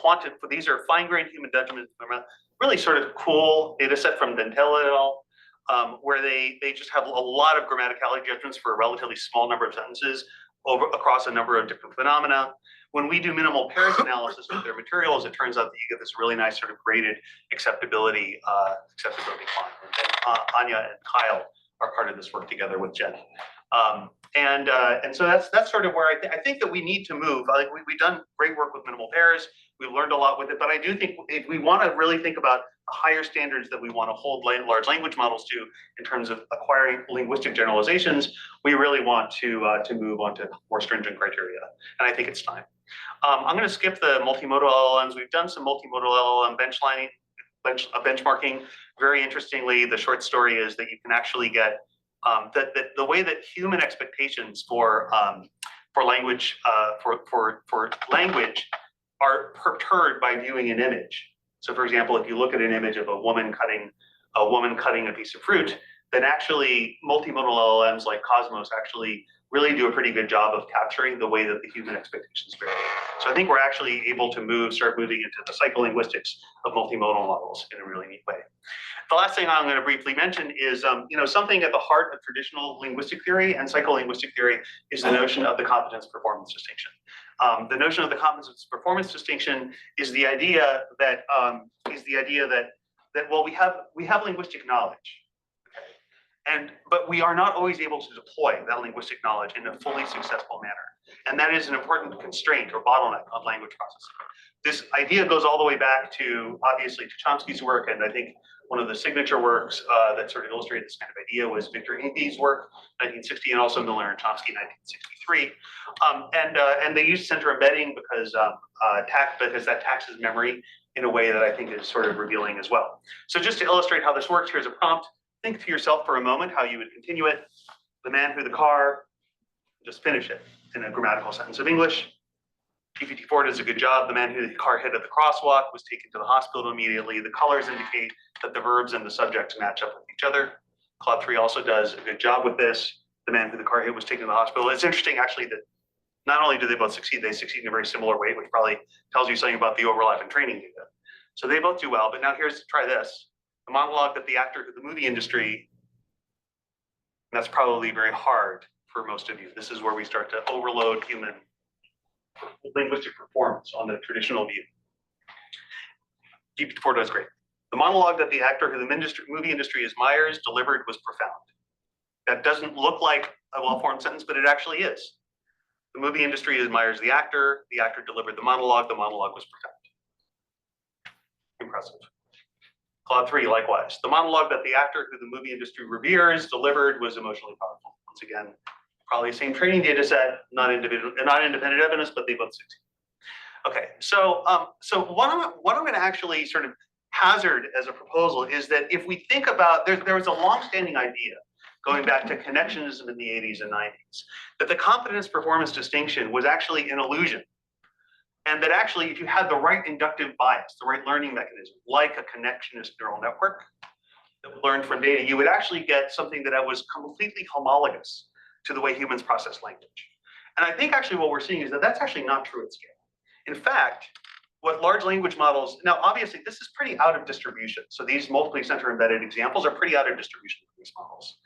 these are fine-grained human judgment from a really sort of cool data set from Dentella et al., where they just have a lot of grammaticality judgments for a relatively small number of sentences across a number of different phenomena. When we do minimal pairs analysis with their materials, it turns out that you get this really nice sort of graded acceptability climb. And Anya and Kyle are part of this work together with Jen. And so that's sort of where I think that we need to move. Like we've done great work with minimal pairs. We've learned a lot with it, but I do think if we want to really think about the higher standards that we want to hold large language models to in terms of acquiring linguistic generalizations, we really want to move on to more stringent criteria. And I think it's time. I'm going to skip the multimodal LLMs. We've done some multimodal LLM benchmarking. Very interestingly, the short story is that you can actually get the way that human expectations for language are perturbed by viewing an image. So, for example, if you look at an image of a woman cutting a piece of fruit, then actually multimodal LLMs like Cosmos actually really do a pretty good job of capturing the way that the human expectations vary. So I think we're actually able to start moving into the psycholinguistics of multimodal models in a really neat way. The last thing I'm going to briefly mention is, something at the heart of traditional linguistic theory and psycholinguistic theory is the notion of the competence-performance distinction. The notion of the competence-performance distinction is the idea that well, we have linguistic knowledge, but we are not always able to deploy that linguistic knowledge in a fully successful manner, and that is an important constraint or bottleneck of language processing. This idea goes all the way back to, obviously, to Chomsky's work, and I think one of the signature works that sort of illustrated this kind of idea was Victor Hinckley's work, 1960, and also Miller and Chomsky, 1963. And they used center embedding because that taxes memory in a way that I think is sort of revealing as well. So just to illustrate how this works, here's a prompt. Think to yourself for a moment how you would continue it. The man who the car, just finish it in a grammatical sentence of English. GPT-4 does a good job. The man who the car hit at the crosswalk was taken to the hospital immediately. The colors indicate that the verbs and the subjects match up with each other. Claude 3 also does a good job with this. The man who the car hit was taken to the hospital. It's interesting, actually, that not only do they both succeed, they succeed in a very similar way, which probably tells you something about the overlap in training data. So they both do well, but now try this. The monologue that the actor to the movie industry, that's probably very hard for most of you. This is where we start to overload human linguistic performance on the traditional view. GPT-4 does great. The monologue that the actor who the movie industry is Myers delivered was profound. That doesn't look like a well-formed sentence, but it actually is. The movie industry is Myers the actor delivered the monologue was profound. Impressive. Claude 3, likewise. The monologue that the actor who the movie industry reveres delivered was emotionally powerful. Once again, probably the same training data set, not independent evidence, but they both succeed. Okay, so what I'm going to actually sort of hazard as a proposal is that if we think about, there was a long-standing idea going back to connectionism in the 80s and 90s, that the competence performance distinction was actually an illusion. And that actually, if you had the right inductive bias, the right learning mechanism, like a connectionist neural network that learned from data, you would actually get something that was completely homologous to the way humans process language. And I think actually what we're seeing is that that's actually not true at scale. In fact, what large language models, now obviously this is pretty out of distribution. So these multiply center embedded examples are pretty out of distribution for these models.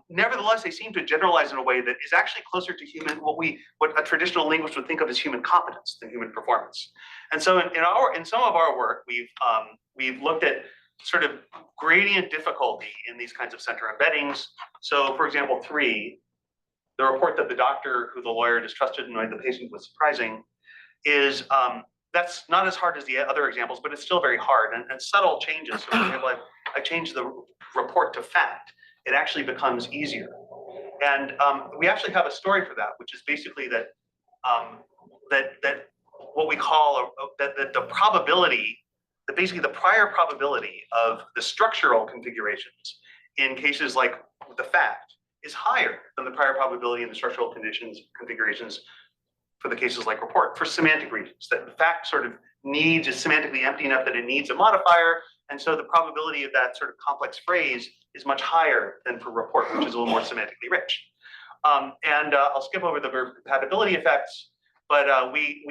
Nevertheless, they seem to generalize in a way that is actually closer to human, what a traditional linguist would think of as human competence than human performance. And so in some of our work, we've looked at sort of gradient difficulty in these kinds of center embeddings. So for example, 3, the report that the doctor who the lawyer distrusted and the patient was surprising is, that's not as hard as the other examples, but it's still very hard and subtle changes. So for example, I changed the report to fact. it actually becomes easier. And we actually have a story for that, which is basically that that what we call that the probability, basically the prior probability of the structural configurations in cases like the fact is higher than the prior probability in the structural configurations for the cases like report, for semantic reasons, that the fact sort of is semantically empty enough that it needs a modifier. And so the probability of that sort of complex phrase is much higher than for report, which is a little more semantically rich. I'll skip over the verb compatibility effects, but we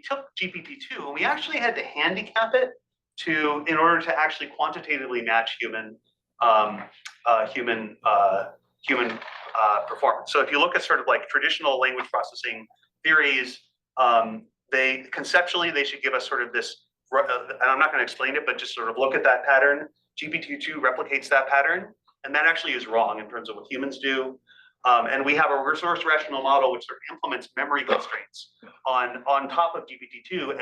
took GPT-2 and we actually had to handicap it in order to actually quantitatively match human performance. So if you look at sort of like traditional language processing theories, conceptually they should give us sort of this, and I'm not going to explain it, but just sort of look at that pattern. GPT-2 replicates that pattern, and that actually is wrong in terms of what humans do. And we have a resource rational model which sort of implements memory constraints on top of GPT-2,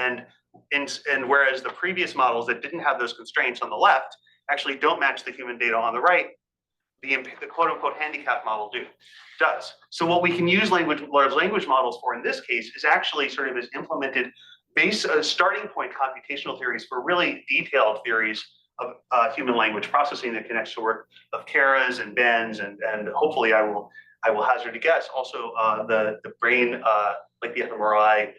and whereas the previous models that didn't have those constraints on the left actually don't match the human data on the right, the quote unquote handicap model does. So what we can use large language models for in this case is actually sort of as implemented starting point computational theories for really detailed theories of human language processing that connects to work of Kara's and Ben's, and hopefully I will hazard a guess also the brain, like the fMRI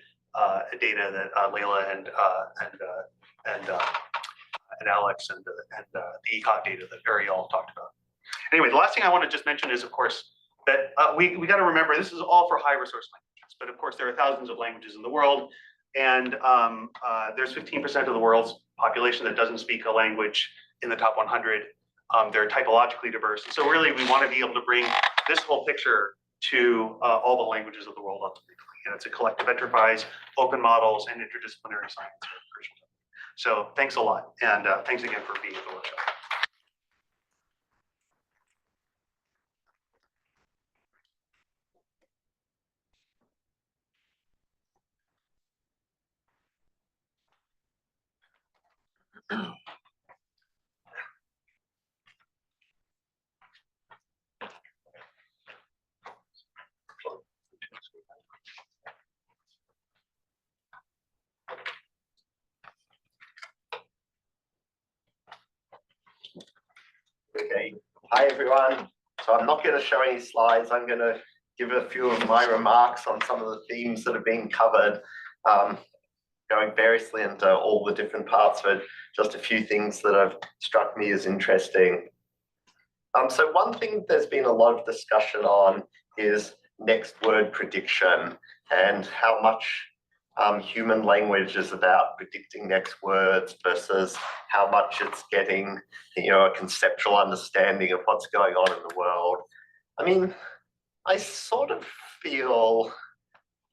data that Layla and Alex and the ECOG data that Ariel talked about. Anyway, the last thing I want to just mention is, of course, that we got to remember this is all for high resource languages, but of course there are thousands of languages in the world, and there's 15% of the world's population that doesn't speak a language in the top 100. They're typologically diverse. So really we want to be able to bring this whole picture to all the languages of the world ultimately. And it's a collective enterprise, open models, and interdisciplinary science are crucial. So thanks a lot. And thanks again for being at the workshop. Okay, hi everyone. So I'm not going to show any slides. I'm going to give a few of my remarks on some of the themes that have been covered, going variously into all the different parts, but just a few things that have struck me as interesting. So one thing there's been a lot of discussion on is next word prediction and how much human language is about predicting next words versus how much it's getting, a conceptual understanding of what's going on in the world. I mean, I sort of feel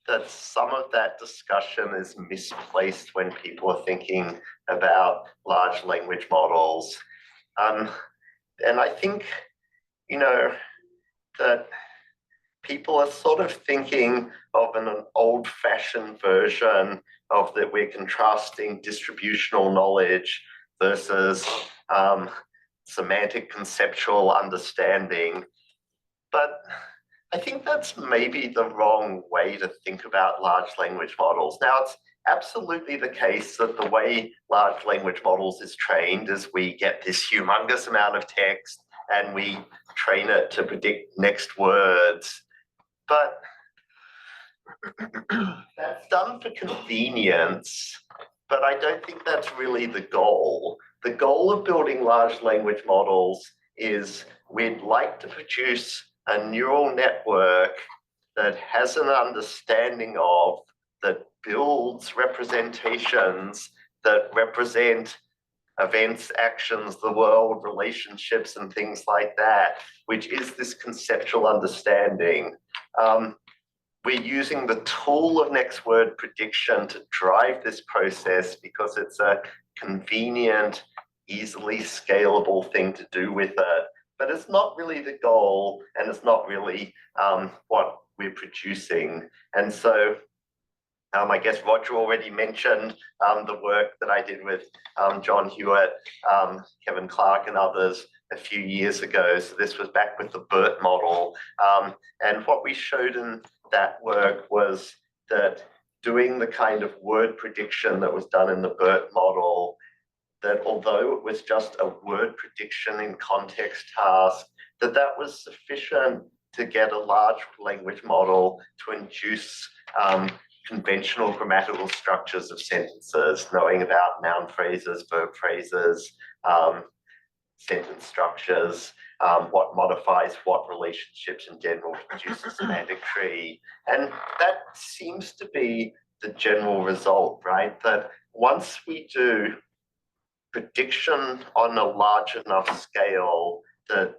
that some of that discussion is misplaced when people are thinking about large language models. And I think, that people are sort of thinking of an old-fashioned version of that we're contrasting distributional knowledge versus semantic conceptual understanding. But I think that's maybe the wrong way to think about large language models. Now, it's absolutely the case that the way large language models is trained is we get this humongous amount of text and we train it to predict next words. But that's done for convenience, but I don't think that's really the goal. The goal of building large language models is we'd like to produce a neural network that has an understanding of, that builds representations that represent events, actions, the world, relationships, and things like that, which is this conceptual understanding. We're using the tool of next word prediction to drive this process because it's a convenient, easily scalable thing to do with it. But it's not really the goal, and it's not really what we're producing. And so I guess Roger already mentioned the work that I did with John Hewitt, Kevin Clark, and others a few years ago. So this was back with the BERT model. And what we showed in that work was that doing the kind of word prediction that was done in the BERT model, that although it was just a word prediction in context task, that was sufficient to get a large language model to induce conventional grammatical structures of sentences, knowing about noun phrases, verb phrases, sentence structures, what modifies what relationships in general to produce a semantic tree. And that seems to be the general result, right? That once we do prediction on a large enough scale that,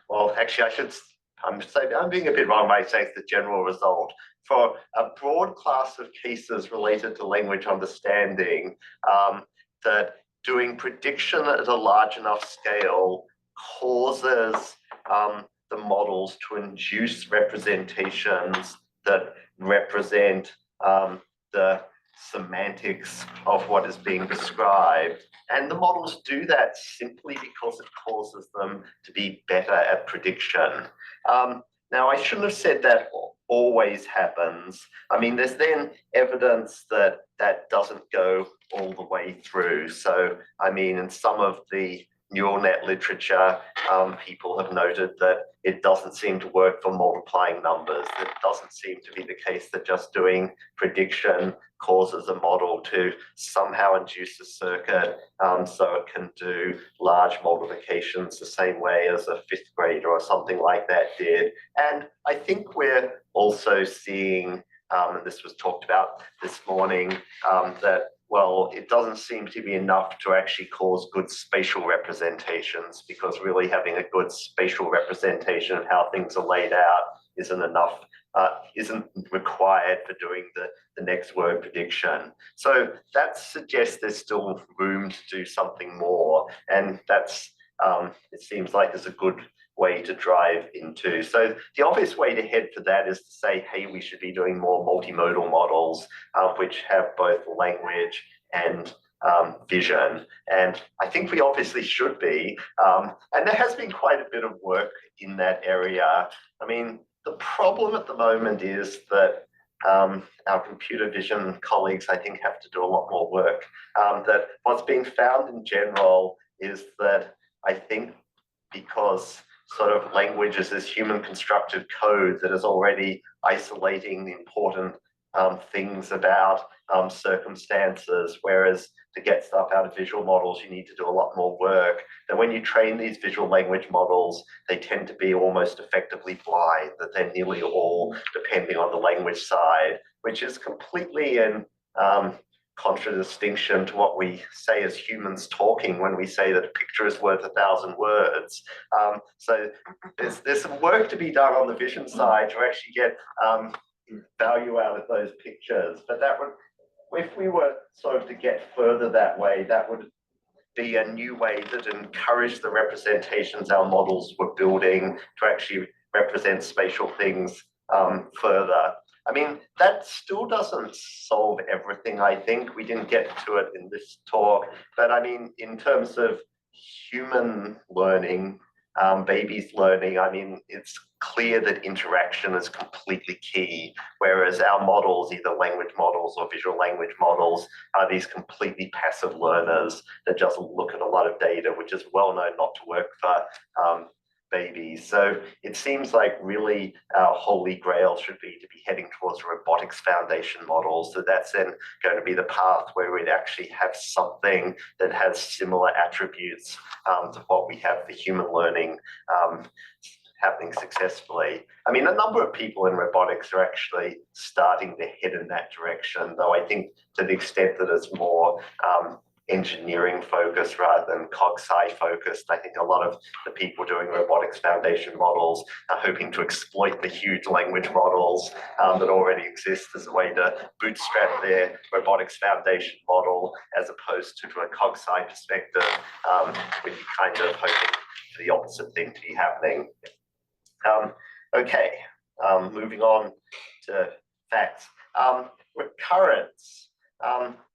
well, actually I'm being a bit wrong by saying it's the general result. For a broad class of cases related to language understanding, that doing prediction at a large enough scale causes the models to induce representations that represent the semantics of what is being described. And the models do that simply because it causes them to be better at prediction. Now, I shouldn't have said that always happens. I mean, there's then evidence that that doesn't go all the way through. So, I mean, in some of the neural net literature, people have noted that it doesn't seem to work for multiplying numbers. It doesn't seem to be the case that just doing prediction causes a model to somehow induce a circuit so it can do large multiplications the same way as a fifth grader or something like that did. And I think we're also seeing, and this was talked about this morning, that well, it doesn't seem to be enough to actually cause good spatial representations, because really having a good spatial representation of how things are laid out isn't enough, isn't required for doing the next word prediction. So that suggests there's still room to do something more. And that's, it seems like there's a good way to drive into. So the obvious way to head for that is to say, hey, we should be doing more multimodal models, which have both language and vision. And I think we obviously should be. And there has been quite a bit of work in that area. I mean, the problem at the moment is that our computer vision colleagues, I think, have to do a lot more work. That what's being found in general is that I think because sort of language is this human constructed code that is already isolating the important things about circumstances, whereas to get stuff out of visual models, you need to do a lot more work. That when you train these visual language models, they tend to be almost effectively blind, that they're nearly all depending on the language side, which is completely in contradistinction to what we say as humans talking when we say that a picture is worth 1,000 words. So there's some work to be done on the vision side to actually get value out of those pictures. But that would, if we were sort of to get further that way, that would be a new way that encouraged the representations our models were building to actually represent spatial things further. I mean, that still doesn't solve everything, I think. We didn't get to it in this talk, but I mean, in terms of human learning, babies learning, I mean, it's clear that interaction is completely key, whereas our models, either language models or visual language models, are these completely passive learners that just look at a lot of data, which is well known not to work for babies. So it seems like really our holy grail should be to be heading towards robotics foundation models. So that's then going to be the path where we'd actually have something that has similar attributes to what we have for human learning happening successfully. I mean, a number of people in robotics are actually starting to head in that direction, though I think to the extent that it's more engineering focused rather than cog-sci focused. I think a lot of the people doing robotics foundation models are hoping to exploit the huge language models that already exist as a way to bootstrap their robotics foundation model, as opposed to from a cog-sci perspective, we'd be kind of hoping for the opposite thing to be happening. Okay, moving on to facts. recurrence.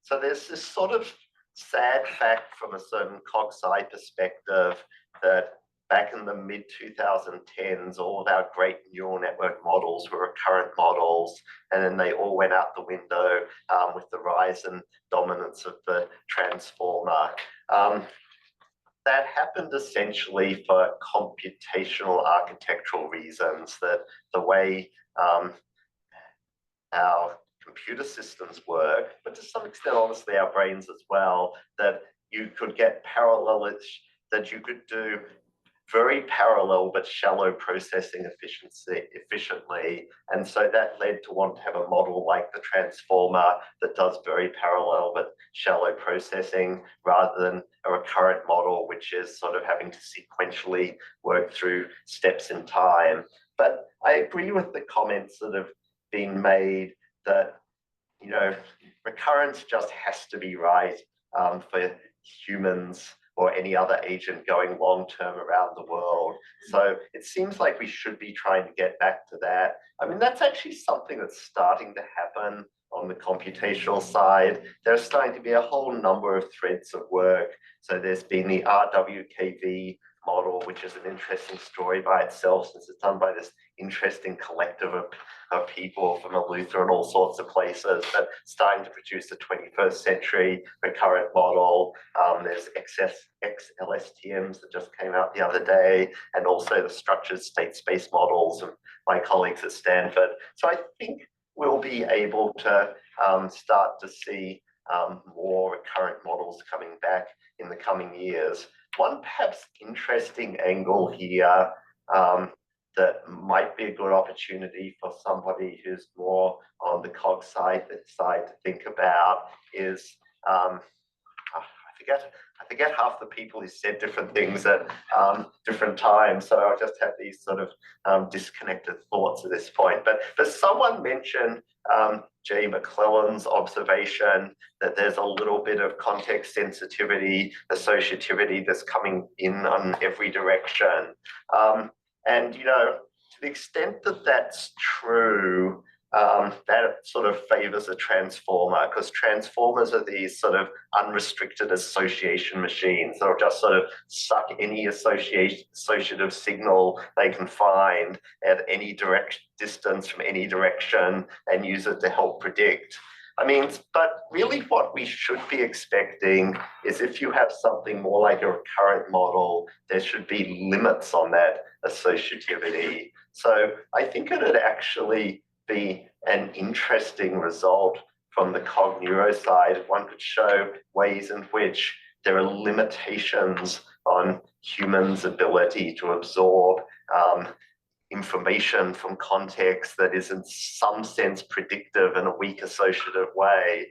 So there's this sort of sad fact from a certain cog-sci perspective that back in the mid 2010s, all of our great neural network models were recurrent models, and then they all went out the window with the rise and dominance of the transformer. That happened essentially for computational architectural reasons, that the way our computer systems work, but to some extent, honestly, our brains as well, that you could get that you could do very parallel but shallow processing efficiently. And so that led to want to have a model like the transformer that does very parallel but shallow processing, rather than a recurrent model, which is sort of having to sequentially work through steps in time. But I agree with the comments that have been made that, you know, recurrence just has to be right for humans or any other agent going long-term around the world. So it seems like we should be trying to get back to that. I mean, that's actually something that's starting to happen on the computational side. There's starting to be a whole number of threads of work. So there's been the RWKV model, which is an interesting story by itself, since it's done by this interesting collective of people from Luther and all sorts of places, but starting to produce a 21st century recurrent model. There's XLSTMs that just came out the other day, and also the structured state space models of my colleagues at Stanford. So I think we'll be able to start to see more recurrent models coming back in the coming years. One perhaps interesting angle here that might be a good opportunity for somebody who's more on the cog side to think about is, I forget half the people who said different things at different times, so I just have these sort of disconnected thoughts at this point. But someone mentioned Jay McClellan's observation that there's a little bit of context sensitivity, associativity that's coming in on every direction. And, you know, to the extent that that's true, that sort of favors a transformer, because transformers are these sort of unrestricted association machines. They'll just sort of suck any associative signal they can find at any distance from any direction and use it to help predict. I mean, but really what we should be expecting is, if you have something more like a recurrent model, there should be limits on that associativity. So I think it would actually be an interesting result from the cog neuro side. One could show ways in which there are limitations on humans' ability to absorb information from context that is in some sense predictive in a weak associative way,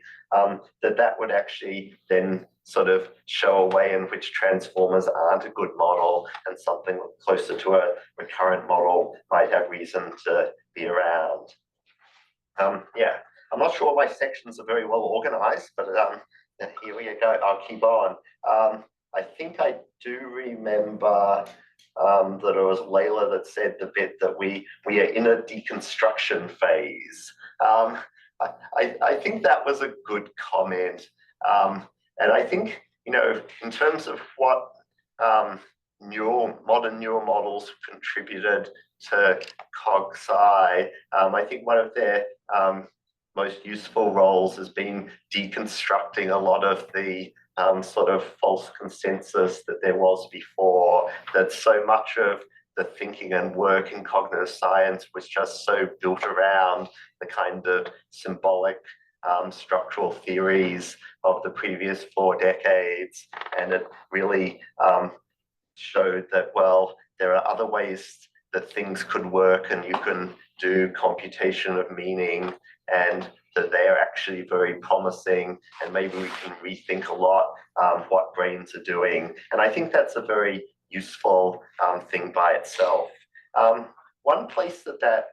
that would actually then sort of show a way in which transformers aren't a good model, and something closer to a recurrent model might have reason to be around. Yeah, I'm not sure my sections are very well organized, but here we go, I'll keep on. I think I do remember that it was Layla that said the bit that we are in a deconstruction phase. I think that was a good comment. And I think, you know, in terms of what modern neural models contributed to cog-sci, I think one of their most useful roles has been deconstructing a lot of the sort of false consensus that there was before, that so much of the thinking and work in cognitive science was just so built around the kind of symbolic structural theories of the previous 4 decades. And it really showed that, well, there are other ways that things could work, and you can do computation of meaning, and that they are actually very promising, and maybe we can rethink a lot what brains are doing. And I think that's a very useful thing by itself. One place that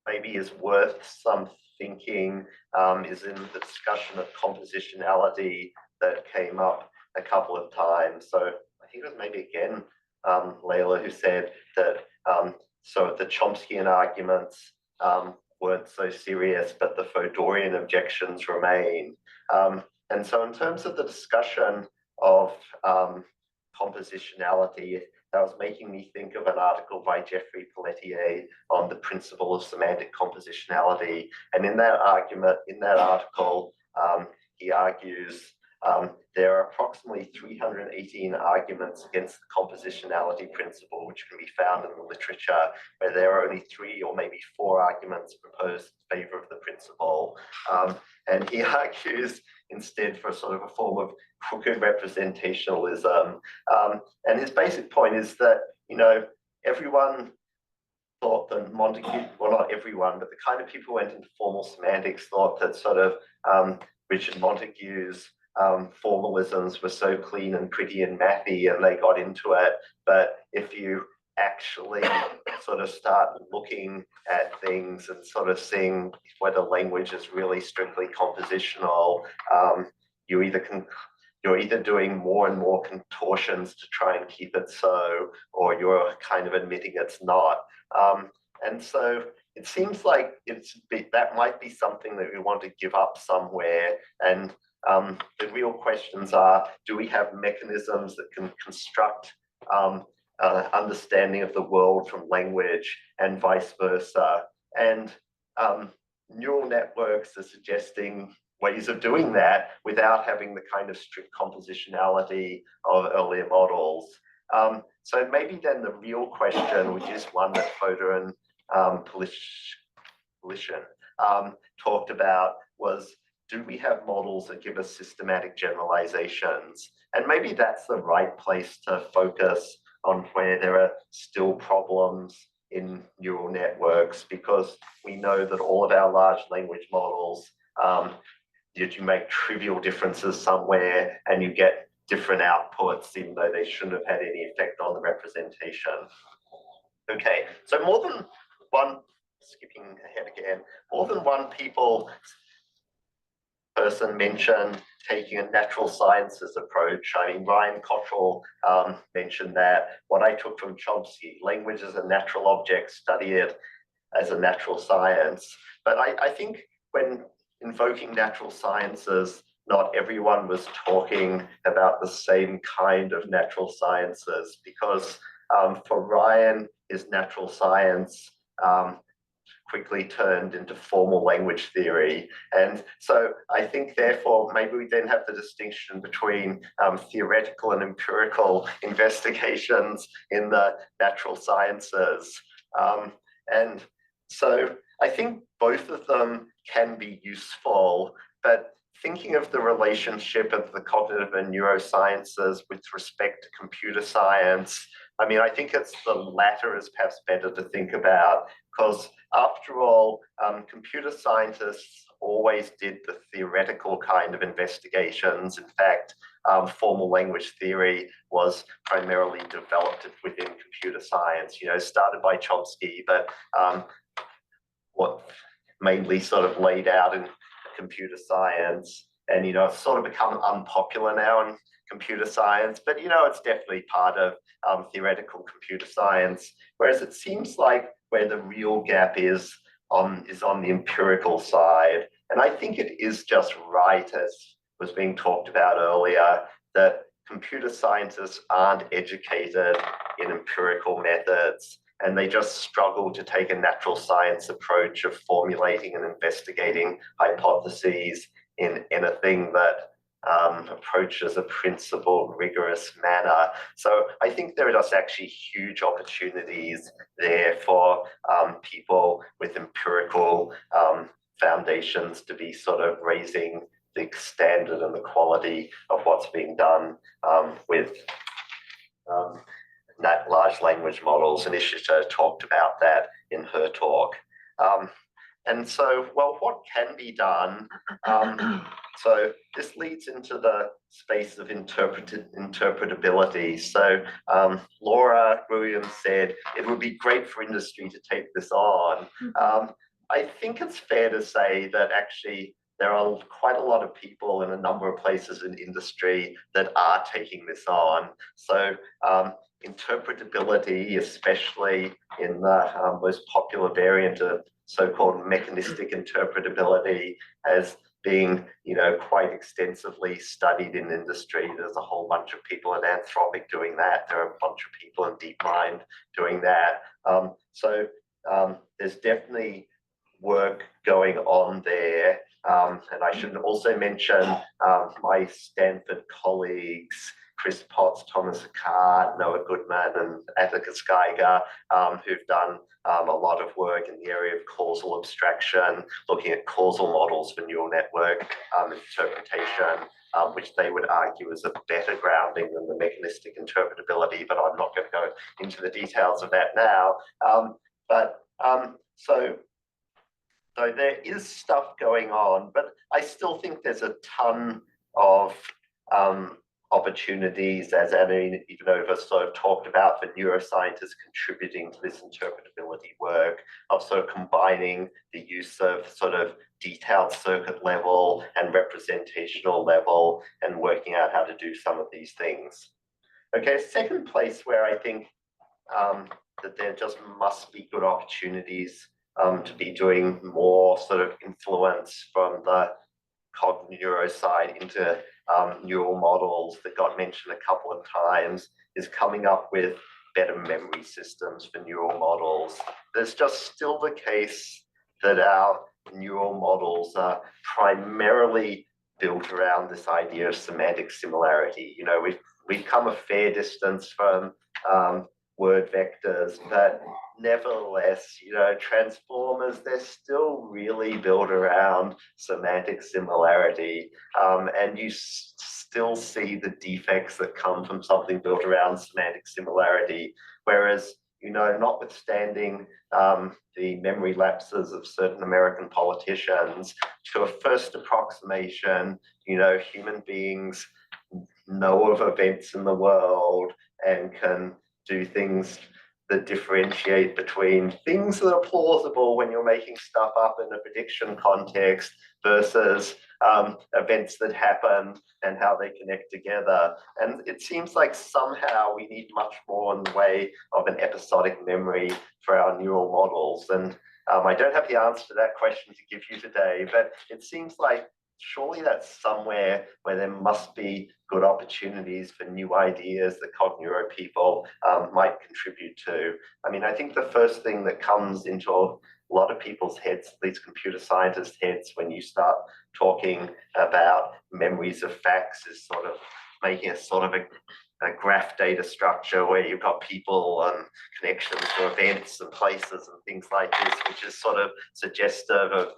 maybe is worth some thinking is in the discussion of compositionality that came up a couple of times. So I think it was maybe again Layla who said that so the Chomskyan arguments weren't so serious, but the Fodorian objections remain. And so in terms of the discussion of compositionality, that was making me think of an article by Geoffrey Pelletier on the principle of semantic compositionality. And in that article, he argues there are approximately 318 arguments against the compositionality principle, which can be found in the literature, where there are only 3 or maybe 4 arguments proposed in favor of the principle. And he argues instead for sort of a form of crooked representationalism. And his basic point is that, you know, everyone thought that Montague, well, not everyone, but the kind of people who went into formal semantics thought that sort of Richard Montague's formalisms were so clean and pretty and mathy, and they got into it. But if you actually sort of start looking at things and sort of seeing whether language is really strictly compositional, you're either doing more and more contortions to try and keep it so, or you're kind of admitting it's not. And so it seems like that might be something that we want to give up somewhere. And the real questions are, do we have mechanisms that can construct understanding of the world from language and vice versa? And neural networks are suggesting ways of doing that without having the kind of strict compositionality of earlier models. So maybe then the real question, which is one that Fodor and Pelletier talked about, was, do we have models that give us systematic generalizations? And maybe that's the right place to focus on where there are still problems in neural networks, because we know that all of our large language models, you make trivial differences somewhere and you get different outputs, even though they shouldn't have had any effect on the representation. Okay, so more than one, skipping ahead again, more than one person mentioned taking a natural sciences approach. I mean, Ryan Cottrell mentioned that. What I took from Chomsky, language is a natural object, study it as a natural science. But I think when invoking natural sciences, not everyone was talking about the same kind of natural sciences, because for Ryan, his natural science quickly turned into formal language theory. And so I think, therefore, maybe we then have the distinction between theoretical and empirical investigations in the natural sciences. And so I think both of them can be useful, but thinking of the relationship of the cognitive and neurosciences with respect to computer science, I mean, I think it's the latter is perhaps better to think about, because after all, computer scientists always did the theoretical kind of investigations. In fact, formal language theory was primarily developed within computer science, you know, started by Chomsky, but what mainly sort of laid out in computer science. And, you know, it's sort of become unpopular now in computer science, but, you know, it's definitely part of theoretical computer science. Whereas it seems like where the real gap is on the empirical side. And I think it is just right, as was being talked about earlier, that computer scientists aren't educated in empirical methods, and they just struggle to take a natural science approach of formulating and investigating hypotheses in anything that approaches a principled, rigorous manner. So I think there are just actually huge opportunities there for people with empirical foundations to be sort of raising the standard and the quality of what's being done with large language models. And Ishita talked about that in her talk. And so, well, what can be done? So this leads into the space of interpretability. So Laura Williams said, it would be great for industry to take this on. I think it's fair to say that actually there are quite a lot of people in a number of places in industry that are taking this on. So interpretability, especially in the most popular variant of so-called mechanistic interpretability as being, quite extensively studied in industry. There's a whole bunch of people in Anthropic doing that. There are a bunch of people in DeepMind doing that. So there's definitely work going on there. And I should also mention my Stanford colleagues, Chris Potts, Thomas Hart, Noah Goodman, and Atticus Geiger, who've done a lot of work in the area of causal abstraction, looking at causal models for neural network interpretation, which they would argue is a better grounding than the mechanistic interpretability, but I'm not going to go into the details of that now. So there is stuff going on, but I still think there's a ton of opportunities, as Annie Ivanova sort of talked about, for neuroscientists contributing to this interpretability work, of sort of combining the use of sort of detailed circuit level and representational level and working out how to do some of these things. Okay, second place where I think that there just must be good opportunities to be doing more sort of influence from the cog-neuro side into neural models that got mentioned a couple of times is coming up with better memory systems for neural models. There's just still the case that our neural models are primarily built around this idea of semantic similarity. We've come a fair distance from word vectors, but nevertheless, transformers, they're still really built around semantic similarity. And you still see the defects that come from something built around semantic similarity. Whereas, notwithstanding the memory lapses of certain American politicians, to a first approximation, human beings know of events in the world and can do things that differentiate between things that are plausible when you're making stuff up in a prediction context versus events that happen and how they connect together. And it seems like somehow we need much more in the way of an episodic memory for our neural models. And I don't have the answer to that question to give you today, but it seems like surely that's somewhere where there must be good opportunities for new ideas that cog-neuro people might contribute to. I mean, I think the first thing that comes into a lot of people's heads, these computer scientists' heads, when you start talking about memories of facts, is sort of making a sort of a graph data structure where you've got people and connections to events and places and things like this, which is sort of suggestive of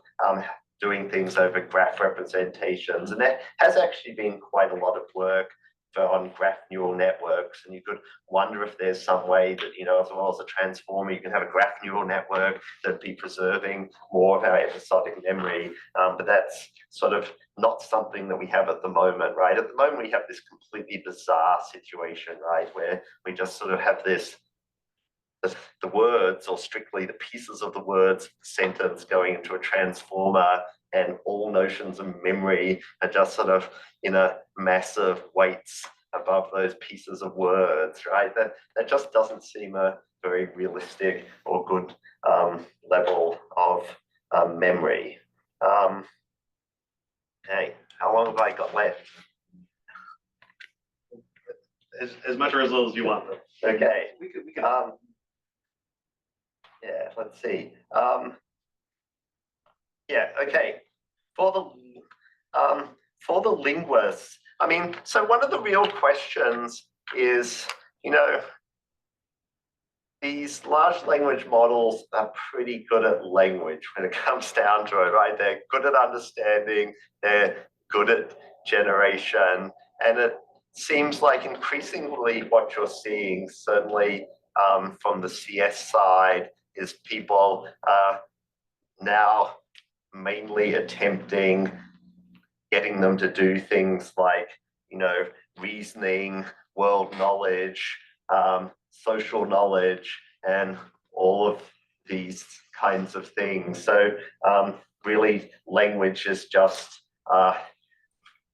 doing things over graph representations. And there has actually been quite a lot of work on graph neural networks. And you could wonder if there's some way that, as well as a transformer, you can have a graph neural network that'd be preserving more of our episodic memory. But that's sort of not something that we have at the moment, right? At the moment, we have this completely bizarre situation, right? Where we just sort of have this, the words, or strictly the pieces of the words, sentence going into a transformer, and all notions of memory are just sort of in a massive weights above those pieces of words, right? That just doesn't seem a very realistic or good level of memory. Okay, how long have I got left? As much or as little as you want. Okay. We could. Yeah, let's see. Yeah, okay. For the linguists, I mean, so one of the real questions is, these large language models are pretty good at language when it comes down to it, right? They're good at understanding, they're good at generation, and it seems like increasingly what you're seeing, certainly from the CS side, is people now mainly attempting getting them to do things like, reasoning, world knowledge, social knowledge, and all of these kinds of things. So really, language is just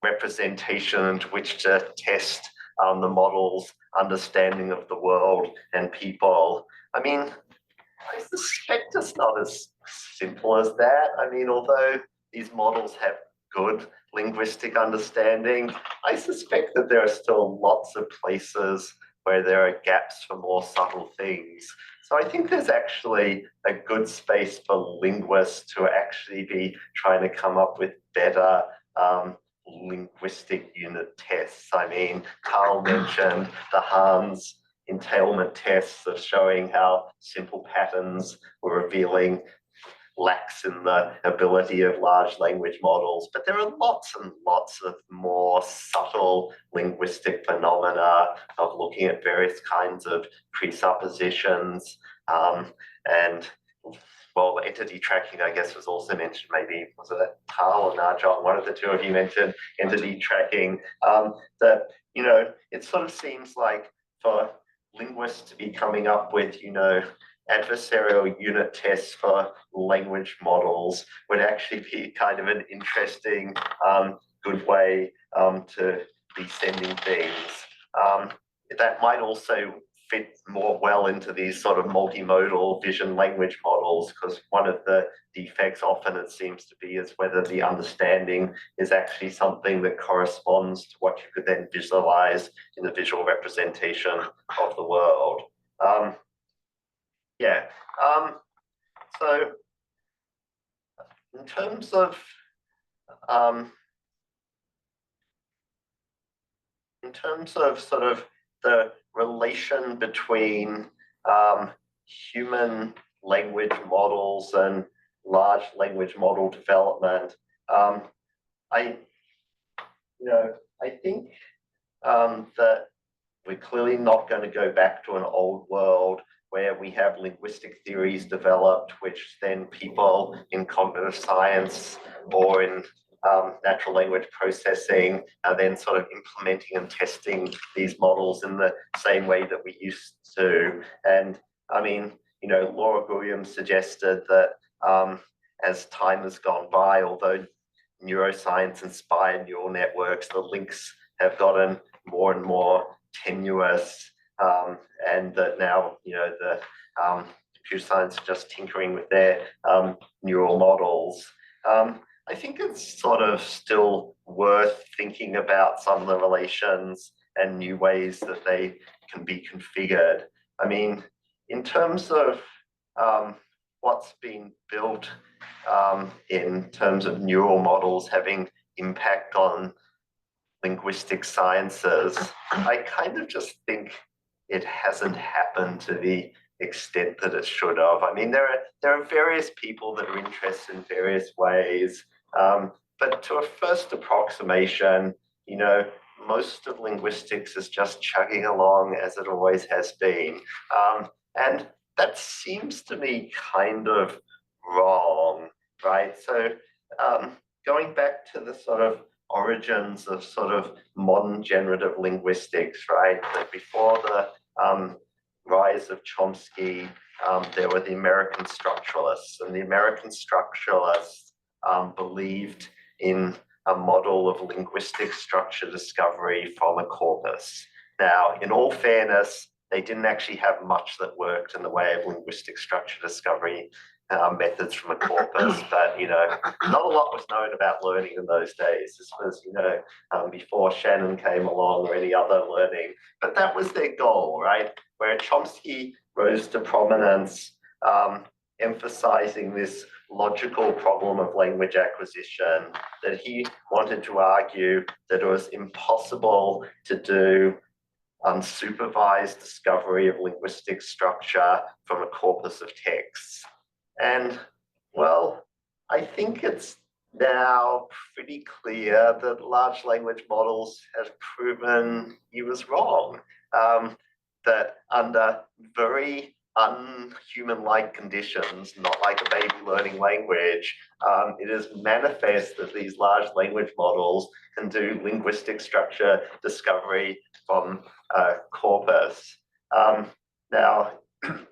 representation into which to test the model's understanding of the world and people. I mean, I suspect it's not as simple as that. I mean, although these models have good linguistic understanding, I suspect that there are still lots of places where there are gaps for more subtle things. So I think there's actually a good space for linguists to actually be trying to come up with better linguistic unit tests. I mean, Carl mentioned the Hans entailment tests of showing how simple patterns were revealing lacks in the ability of large language models, but there are lots and lots of more subtle linguistic phenomena of looking at various kinds of presuppositions and well, entity tracking, I guess, was also mentioned. Maybe was it Carl or Narjon? One of the two of you mentioned entity tracking. That it sort of seems like for linguists to be coming up with adversarial unit tests for language models would actually be kind of an interesting, good way to be sending things. That might also fit more well into these sort of multimodal vision language models, because one of the defects often it seems to be is whether the understanding is actually something that corresponds to what you could then visualize in the visual representation of the world. So in terms of sort of the relation between human language models and large language model development, I think that we're clearly not going to go back to an old world where we have linguistic theories developed, which then people in cognitive science or in natural language processing are then sort of implementing and testing these models in the same way that we used to. And I mean, Laura Gilliam suggested that as time has gone by, although neuroscience inspired neural networks, the links have gotten more and more tenuous, and that now the computer science are just tinkering with their neural models. I think it's sort of still worth thinking about some of the relations and new ways that they can be configured. I mean, in terms of what's been built in terms of neural models having impact on linguistic sciences, I kind of just think it hasn't happened to the extent that it should have. I mean, there are various people that are interested in various ways, but to a first approximation, most of linguistics is just chugging along as it always has been. And that seems to me kind of wrong, right? So going back to the sort of origins of sort of modern generative linguistics, right? That before the rise of Chomsky, there were the American structuralists, and the American structuralists believed in a model of linguistic structure discovery from a corpus. Now, in all fairness, they didn't actually have much that worked in the way of linguistic structure discovery methods from a corpus, but not a lot was known about learning in those days. This was before Shannon came along or any other learning, but that was their goal, right? Where Chomsky rose to prominence, emphasizing this logical problem of language acquisition, that he wanted to argue that it was impossible to do unsupervised discovery of linguistic structure from a corpus of texts. And well, I think it's now pretty clear that large language models have proven he was wrong, that under very unhuman-like conditions, not like a baby learning language, it is manifest that these large language models can do linguistic structure discovery from a corpus. Now,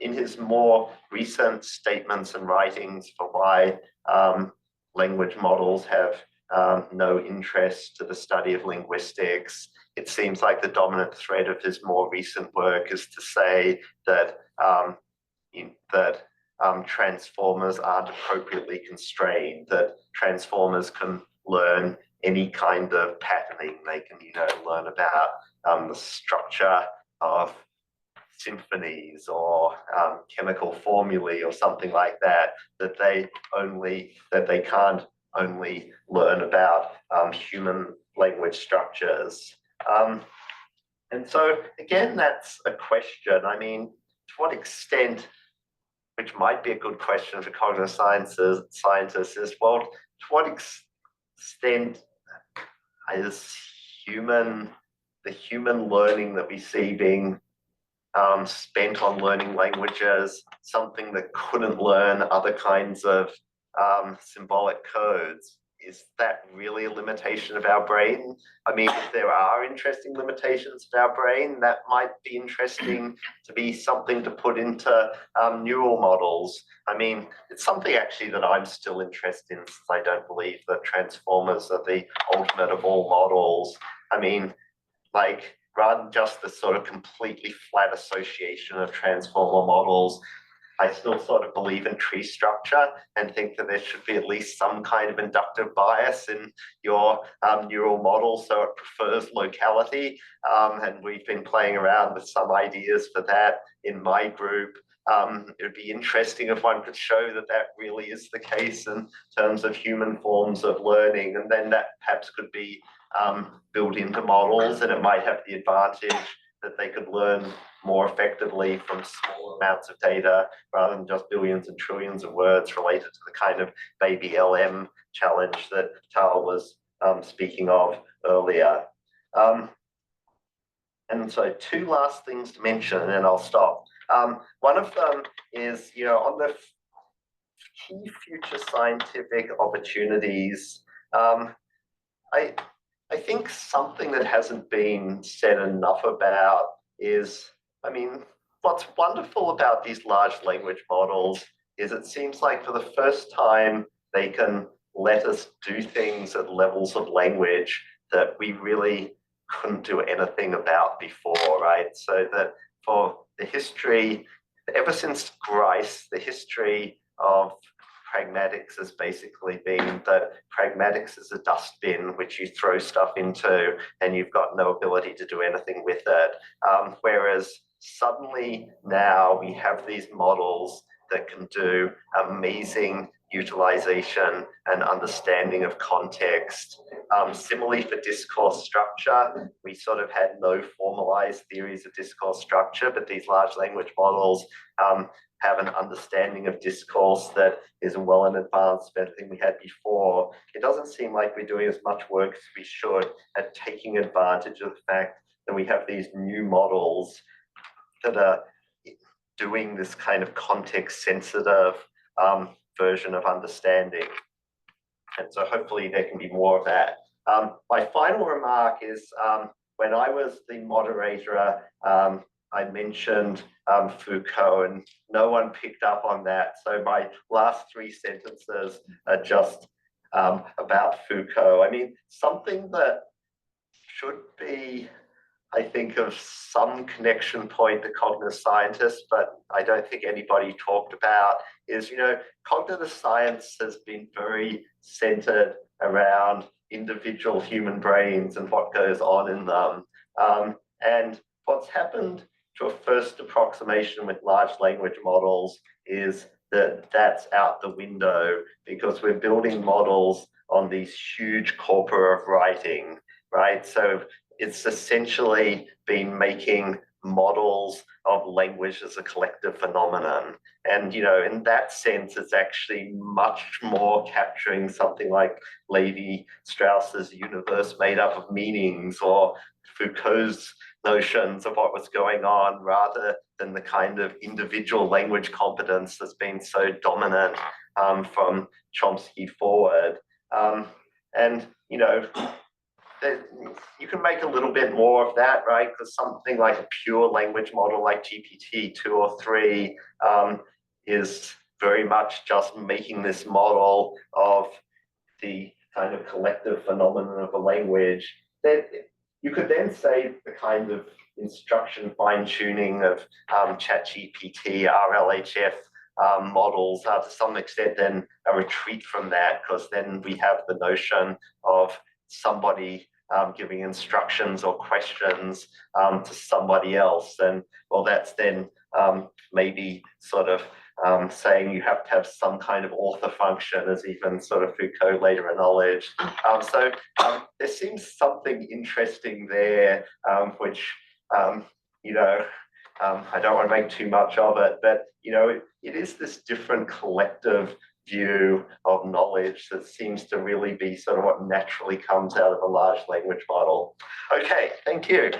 in his more recent statements and writings for why language models have no interest to the study of linguistics, it seems like the dominant thread of his more recent work is to say that transformers aren't appropriately constrained, that transformers can learn any kind of patterning. They can, learn about the structure of symphonies or chemical formulae or something like that, that they can't only learn about human language structures. And so again, that's a question. I mean, to what extent, which might be a good question for cognitive scientists, is, well, to what extent is the human learning that we see being spent on learning languages something that couldn't learn other kinds of symbolic codes? Is that really a limitation of our brain? I mean, if there are interesting limitations of our brain, that might be interesting to be something to put into neural models. I mean, it's something actually that I'm still interested in, since I don't believe that transformers are the ultimate of all models. I mean, like, rather than just the sort of completely flat association of transformer models, I still sort of believe in tree structure and think that there should be at least some kind of inductive bias in your neural model, so it prefers locality. And we've been playing around with some ideas for that in my group. It would be interesting if one could show that that really is the case in terms of human forms of learning, and then that perhaps could be built into models, and it might have the advantage that they could learn more effectively from small amounts of data rather than just billions and trillions of words related to the kind of baby LM challenge that Tal was speaking of earlier. And so two last things to mention, and then I'll stop. One of them is, on the key future scientific opportunities, I think something that hasn't been said enough about is, I mean, what's wonderful about these large language models is it seems like for the first time they can let us do things at levels of language that we really couldn't do anything about before, right? So that for the history, ever since Grice, the history of pragmatics has basically been that pragmatics is a dustbin which you throw stuff into and you've got no ability to do anything with it. Whereas suddenly now we have these models that can do amazing utilization and understanding of context. Similarly for discourse structure, we sort of had no formalized theories of discourse structure, but these large language models have an understanding of discourse that is well in advance of anything we had before. It doesn't seem like we're doing as much work as we should at taking advantage of the fact that we have these new models that are doing this kind of context sensitive version of understanding. And so hopefully there can be more of that. My final remark is when I was the moderator, I mentioned Foucault and no one picked up on that. So my last three sentences are just about Foucault. I mean, something that should be, I think, of some connection point to cognitive scientists, but I don't think anybody talked about is, cognitive science has been very centered around individual human brains and what goes on in them. And what's happened to a first approximation with large language models is that that's out the window because we're building models on these huge corpora of writing, right? So it's essentially been making models of language as a collective phenomenon. And, in that sense, it's actually much more capturing something like Levi-Strauss's universe made up of meanings or Foucault's notions of what was going on rather than the kind of individual language competence that's been so dominant from Chomsky forward. And, you can make a little bit more of that, right? Because something like a pure language model like GPT-2 or 3 is very much just making this model of the kind of collective phenomenon of a language. That you could then say the kind of instruction fine-tuning of ChatGPT, RLHF models are to some extent then a retreat from that, because then we have the notion of somebody giving instructions or questions to somebody else. And well, that's then maybe sort of saying you have to have some kind of author function, as even sort of Foucault later acknowledged. So there seems something interesting there, which, you know, I don't want to make too much of it, but, you know, it is this different collective view of knowledge that seems to really be sort of what naturally comes out of a large language model. Okay, thank you.